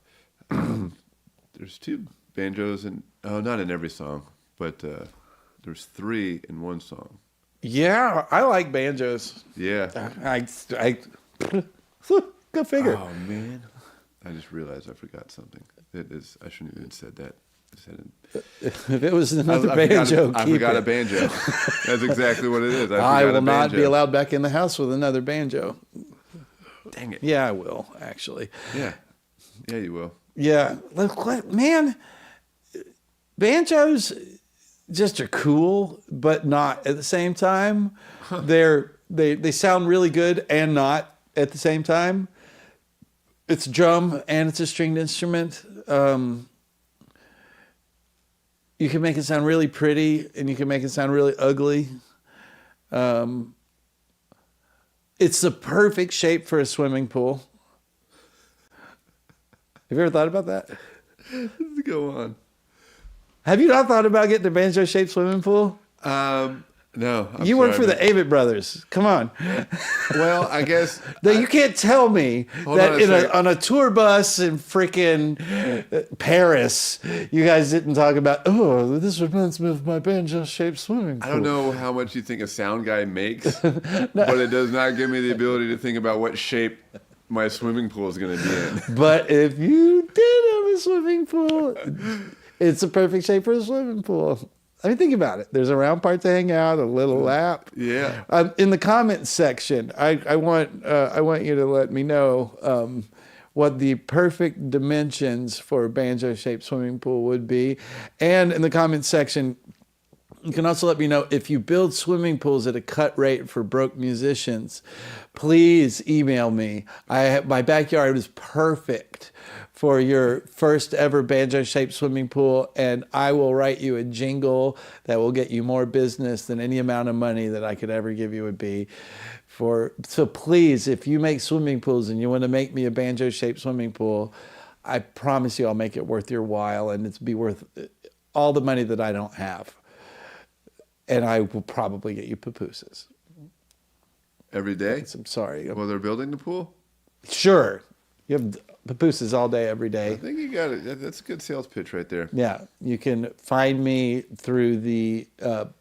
there's two banjos, not in every song, but there's three in one song. Yeah, I like banjos. Yeah. Go figure. Oh, man. I just realized I forgot something. I shouldn't have even said that. If it was another banjo, I forgot a banjo. That's exactly what it is. I will not be allowed back in the house with another banjo. Dang it. Yeah, I will, actually. Yeah. Yeah, you will. Yeah. Look, man, banjos just are cool, but not at the same time. They sound really good and not at the same time. It's a drum and it's a stringed instrument. You can make it sound really pretty and you can make it sound really ugly. It's the perfect shape for a swimming pool. Have you ever thought about that? Go on. Have you not thought about getting a banjo-shaped swimming pool? No. You work for the Avett Brothers. Come on. Well, I guess... You can't tell me that on a tour bus in freaking Paris, you guys didn't talk about, this reminds me of my banjo-shaped swimming pool. I don't know how much you think a sound guy makes, but it does not give me the ability to think about what shape my swimming pool is going to be in. But if you did have a swimming pool, it's a perfect shape for a swimming pool. I mean, think about it. There's a round part to hang out, a little lap. Yeah. In the comments section, I want you to let me know what the perfect dimensions for a banjo-shaped swimming pool would be, and in the comments section, you can also let me know if you build swimming pools at a cut rate for broke musicians. Please email me. My backyard is perfect for your first ever banjo-shaped swimming pool, and I will write you a jingle that will get you more business than any amount of money that I could ever give you would be. So please, if you make swimming pools and you want to make me a banjo-shaped swimming pool, I promise you I'll make it worth your while, and it's be worth all the money that I don't have. And I will probably get you pupusas. Every day? I'm sorry. While they're building the pool? Sure. You have papooses all day, every I day. think you got it. That's a good sales pitch right there. Yeah, you can find me through the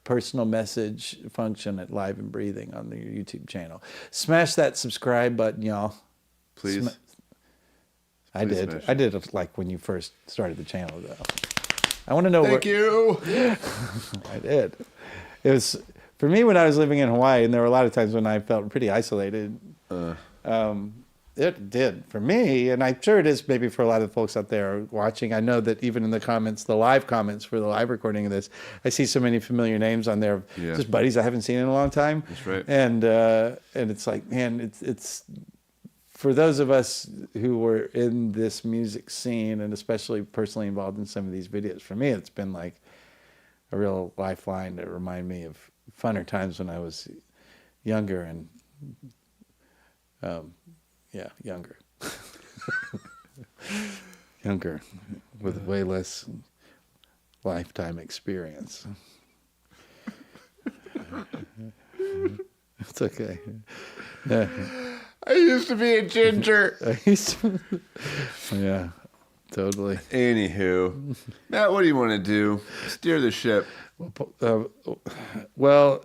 personal message function at Live and Breathing on the YouTube channel. Smash that subscribe button, y'all. Please. I Please did. smash I did it like when you first started the channel, though. I want to know Thank you. I did. It was for me when I was living in Hawaii, and there were a lot of times when I felt pretty isolated. It did for me, and I'm sure it is maybe for a lot of the folks out there watching. I know that even in the comments, the live comments for the live recording of this, I see so many familiar names on there, Yeah. just buddies I haven't seen in a long time. That's right. And it's like, man, it's for those of us who were in this music scene, and especially personally involved in some of these videos. For me, it's been like a real lifeline to remind me of funner times when I was younger and. Yeah, younger. Younger, with way less lifetime experience. It's okay. Yeah. I used to be a ginger. Yeah, totally. Anywho, Matt, what do you want to do? Steer the ship. Well,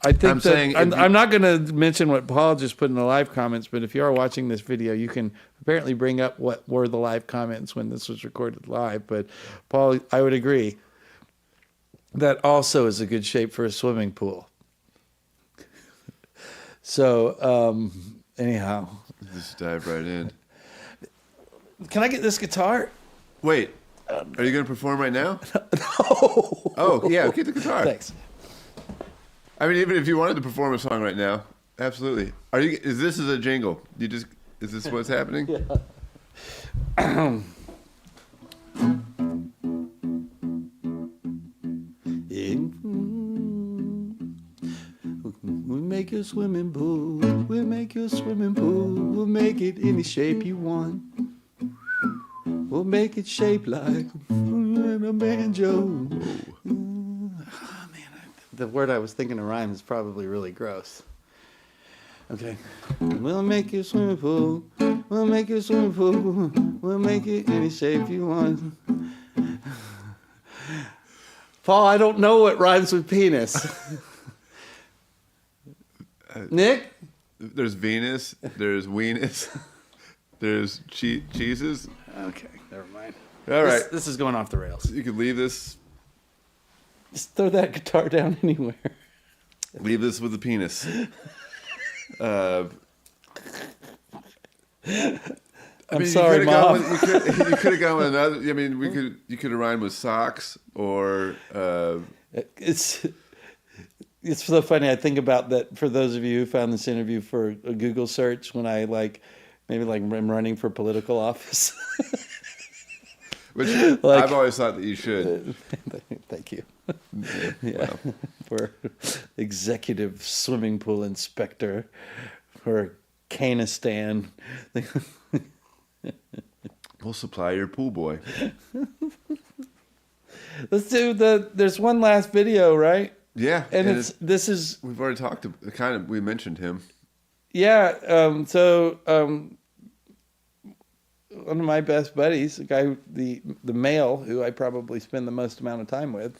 I think I'm not going to mention what Paul just put in the live comments, but if you are watching this video, you can apparently bring up what were the live comments when this was recorded live. But Paul, I would agree that also is a good shape for a swimming pool. So, anyhow. Just dive right in. Can I get this guitar? Wait, are you going to perform right now? No. Oh, yeah, get the guitar. Thanks. I mean, even if you wanted to perform a song right now, absolutely. Is this a jingle? Is this what's happening? Yeah. We'll make your swimming pool. We'll make your swimming pool. We'll make it any shape you want. We'll make it shaped like a banjo. The word I was thinking to rhyme is probably really gross. Okay. We'll make your swimming pool. We'll make your swimming pool. We'll make it any shape you want. Paul, I don't know what rhymes with penis. Nick? There's Venus. There's Weenus. There's cheeses. Okay, never mind. All right. This is going off the rails. You could leave this. Just throw that guitar down anywhere. Leave this with the penis. I I'm mean, sorry, Mom. you could have gone with another. I mean, you could have rhymed with socks or. It's so funny. I think about that for those of you who found this interview for a Google search when I maybe I'm running for political office. Which I've always thought that you should. Thank you. Yeah, for executive swimming pool inspector for Canistan. We'll supply your pool boy. Let's do there's one last video, right? Yeah, And we've already talked to we mentioned him. Yeah. One of my best buddies, the guy, the male who I probably spend the most amount of time with,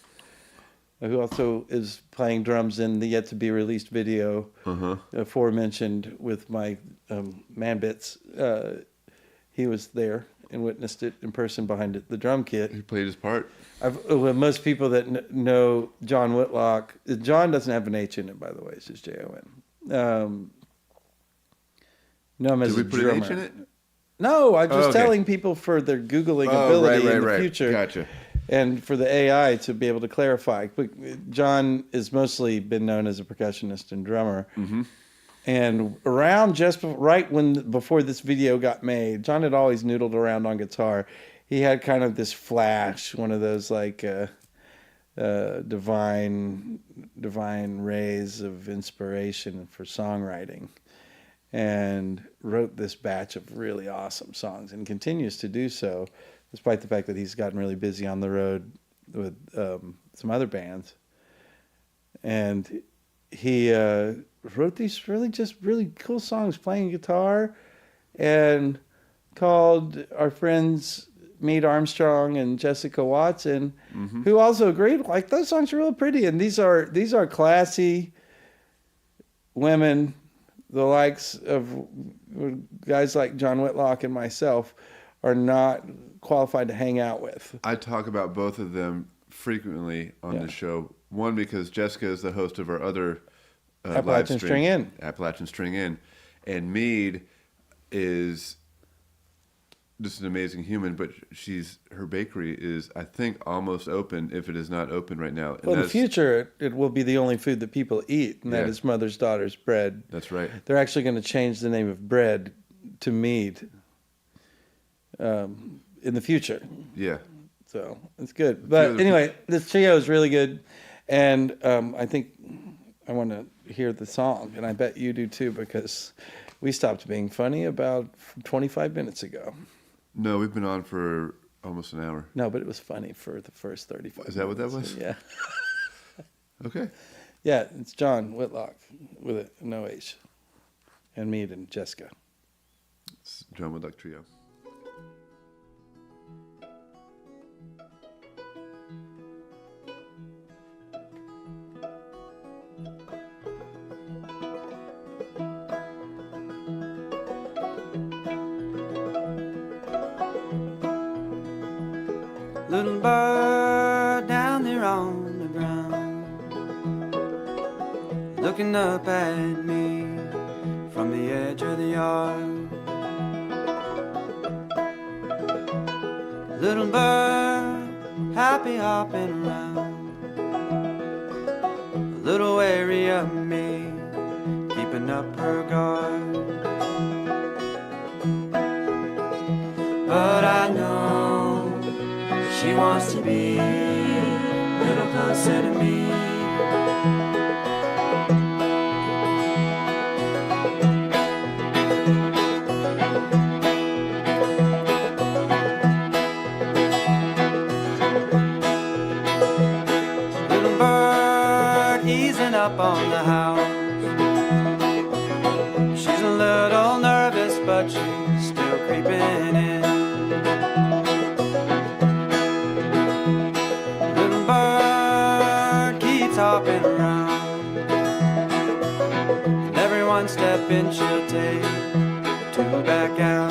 who also is playing drums in the yet to be released video, aforementioned with my man bits. He was there and witnessed it in person behind the drum kit. He played his part. Most people that know John Whitlock, John doesn't have an H in it, by the way. It's just Jon. Know him as Did we a put drummer. an H in it? No, I'm just okay. telling people for their Googling ability in the future. Gotcha. And for the AI to be able to clarify. But John has mostly been known as a percussionist and drummer. Mm-hmm. And around before this video got made, John had always noodled around on guitar. He had kind of this flash, one of those divine rays of inspiration for songwriting, and wrote this batch of really awesome songs and continues to do so, despite the fact that he's gotten really busy on the road with some other bands. And he wrote these really cool songs playing guitar, and called our friends Meade Armstrong and Jessica Watson, who also agreed, like, those songs are real pretty. And these are classy women, the likes of guys like John Whitlock and myself are not qualified to hang out with. I talk about both of them frequently on the show. One, because Jessica is the host of our other Appalachian String In. Appalachian String In. And Meade is just an amazing human, but her bakery is, I think, almost open, if it is not open right now. And Well, in the future, it will be the only food that people eat, and that is Mother's Daughter's Bread. That's right. They're actually going to change the name of bread to Meade in the future. Yeah. So it's good. But anyway, this trio is really good, and I think I want to hear the song, and I bet you do too, because we stopped being funny about 25 minutes ago. No, we've been on for almost an hour. No, but it was funny for the first 35 Is that what that minutes. was? Yeah. Okay. Yeah, it's John Whitlock with no H, and Meade and Jessica. It's John Woodluck Trio. Little bird down there on the ground, looking up at me from the edge of the yard. Little bird, happy hopping around, a little wary of me, keeping up her guard. But I know she wants to be a little closer to me. Little bird easing up on the house. She's a little nervous, but she's still creeping in. Hopping around, and every one step in she'll take two back out.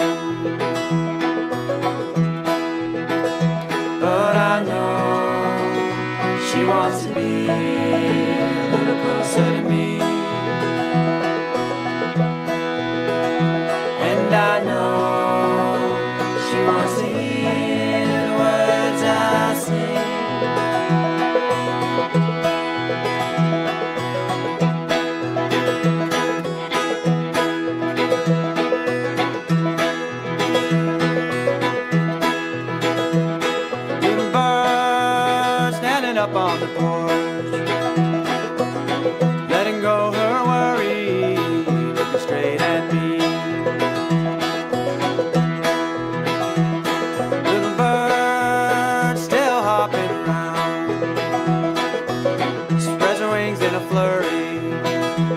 But I know she wants to be a little closer to me, and I know she wants to hear the words I sing. Up on the porch, letting go her worry, looking straight at me. Little bird still hopping around, spreads her wings in a flurry,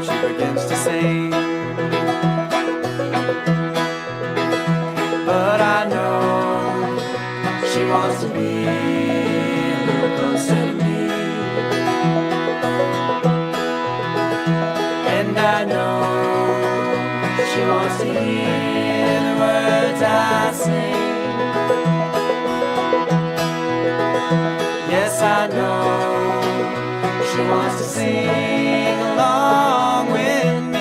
she begins to sing. But I know she wants to be a little closer to me. And I know she wants to hear the words I sing. Yes, I know she wants to sing along with me.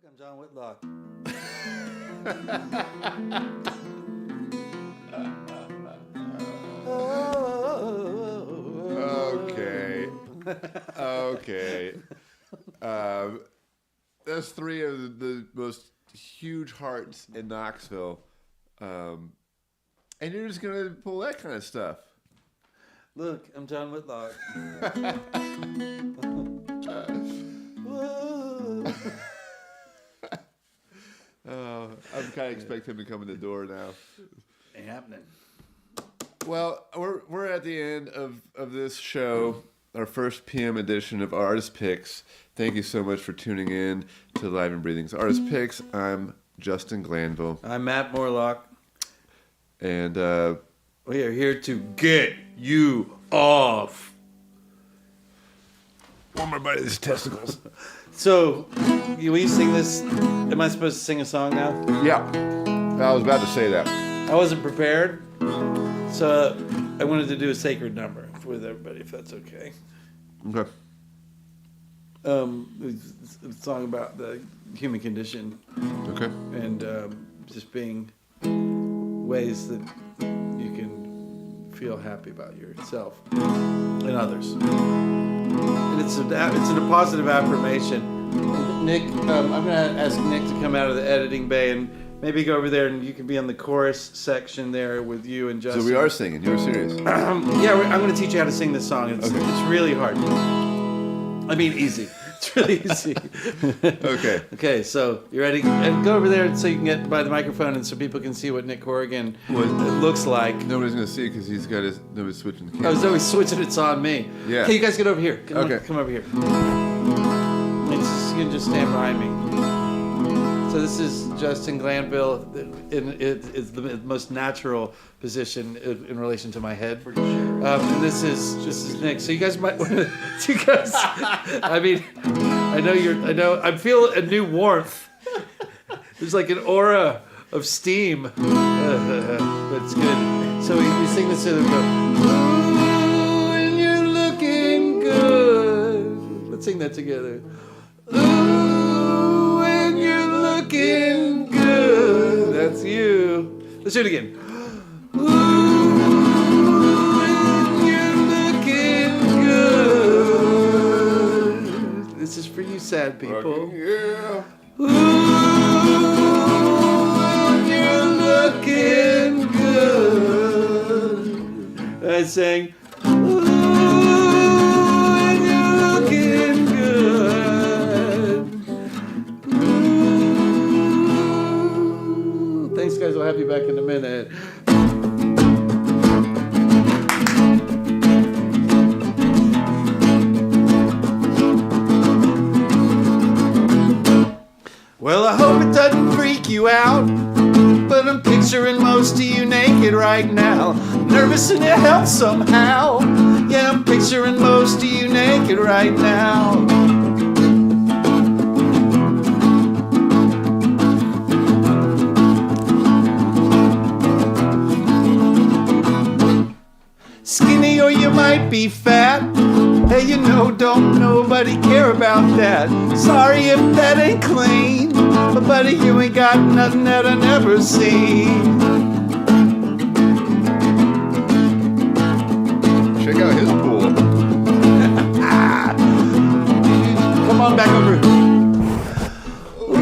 Look, I'm John Whitlock. Okay. Okay. That's three of the most huge hearts in Knoxville. And you're just going to pull that kind of stuff. Look, I'm John Whitlock. I'm kind of expect him to come in the door now. Ain't happening. Well, we're at the end of this show, our first PM edition of Artist Picks. Thank you so much for tuning in to Live and Breathing's Artist Picks. I'm Justin Glanville. I'm Matt Morelock. And We are here to get you off. one more bite of these testicles. So, will you sing this? Am I supposed to sing a song now? Yeah, I was about to say that. I wasn't prepared, so I wanted to do a sacred number with everybody, if that's okay. Okay. It's a song about the human condition Okay. and just being ways that you can feel happy about yourself and others. And it's a positive affirmation. Nick, I'm going to ask Nick to come out of the editing bay and maybe go over there and you can be on the chorus section there with you and Justin. So we are singing. You're serious. Yeah, I'm going to teach you how to sing this song. It's really hard. I mean, easy. It's really easy. Okay. Okay, so you ready? And go over there so you can get by the microphone and so people can see what Nick Corrigan looks like. Nobody's going to see it because nobody's switching the camera. I was always switching. It's on me. Yeah. Okay, you guys get over here. Come over here. You can just stand behind me. So this is Justin Glanville. It's the most natural position in relation to my head. And this is Nick. So you guys might want to. I mean, I know. I feel a new warmth. There's like an aura of steam. But it's good. So we sing this and we go. Ooh, and you're looking good. Let's sing that together. Ooh, and you're looking good. That's you. Let's do it again. Ooh, and you're looking good. This is for you sad people. Yeah. Ooh, and you're looking good. I sang. Ooh, and you're looking good. Ooh. Thanks, guys. I'll have you back in a minute. Well, I hope it doesn't freak you out, but I'm picturing most of you naked right now. Nervous and it helps somehow. Yeah, I'm picturing most of you naked right now. Skinny or you might be fat. Hey, you know, don't nobody care about that. Sorry if that ain't clean, but buddy, you ain't got nothing that I never seen. Check out his pool. Come on back over. Ooh,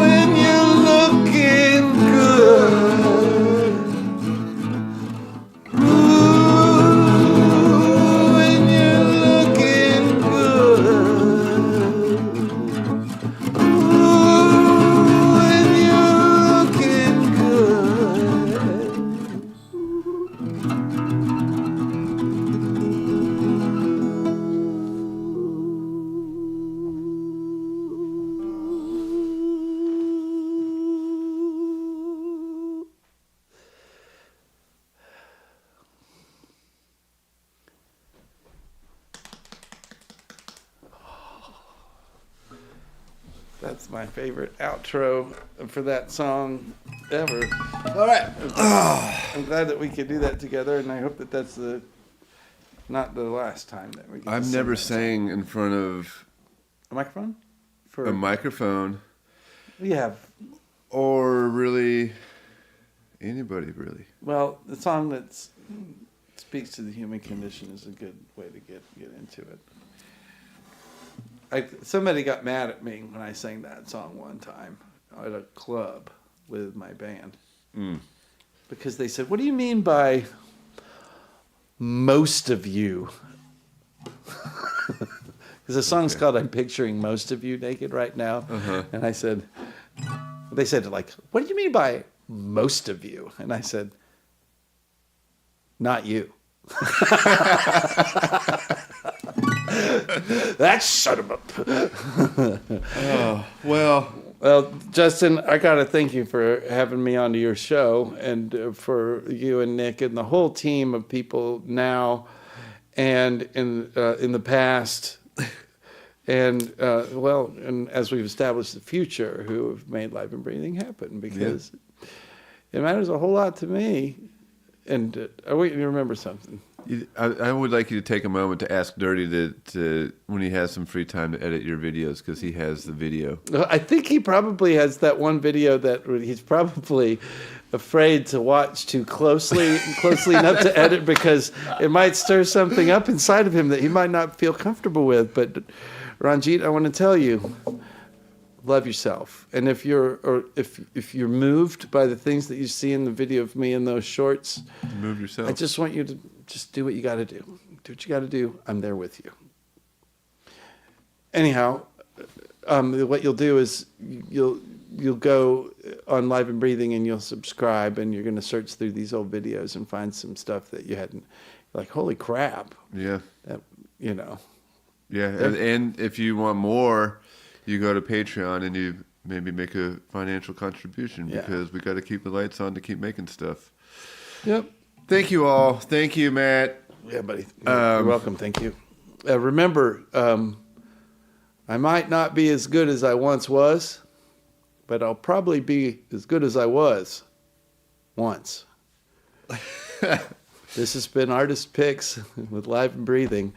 and you're looking good. Ooh, and you're looking good. Ooh, and you're looking good. That's my favorite outro for that song ever. All right. I'm glad that we could do that together, and I hope that that's not the last time that we get to I've sing never that. sang in front of A microphone? for a microphone, we have. or really anybody really. Well, the song that speaks to the human condition is a good way to get into it. Somebody got mad at me when I sang that song one time at a club with my band. Because they said, what do you mean by most of you? Because the song's called I'm Picturing Most of You Naked Right Now. And I said, they said, like, what do you mean by most of you? And I said, not you. That shut him up. Oh, well. Well, Justin, I got to thank you for having me onto your show, and for you and Nick and the whole team of people now and in the past, and and as we've established the future, who have made Live and Breathing happen, because it matters a whole lot to me. And I want you to remember something. I would like you to take a moment to ask Dirty to when he has some free time to edit your videos, because he has the video. I think he probably has that one video that he's probably afraid to watch too closely enough to edit, because it might stir something up inside of him that he might not feel comfortable with. But Ranjit, I want to tell you, love yourself. And if you're moved by the things that you see in the video of me in those shorts, Move yourself. I just want you to just do what you got to do. Do what you got to do. I'm there with you. Anyhow, what you'll do is you'll go on Live and Breathing and you'll subscribe, and you're going to search through these old videos and find some stuff that you hadn't, like, holy crap. Yeah. That, Yeah, and if you want more, you go to Patreon and you maybe make a financial contribution, because we got to keep the lights on to keep making stuff. Yep. Thank you all. Thank you, Matt. Yeah, buddy. You're welcome. Thank you. Remember, I might not be as good as I once was, but I'll probably be as good as I was once. This has been Artist Picks with Live and Breathing.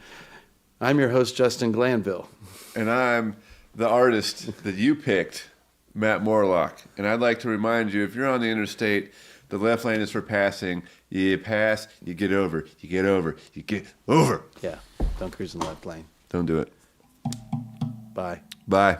I'm your host, Justin Glanville. And I'm the artist that you picked, Matt Morelock. And I'd like to remind you, if you're on the interstate, the left lane is for passing. You pass, you get over, you get over, you get over. Yeah, don't cruise in the left lane. Don't do it. Bye. Bye.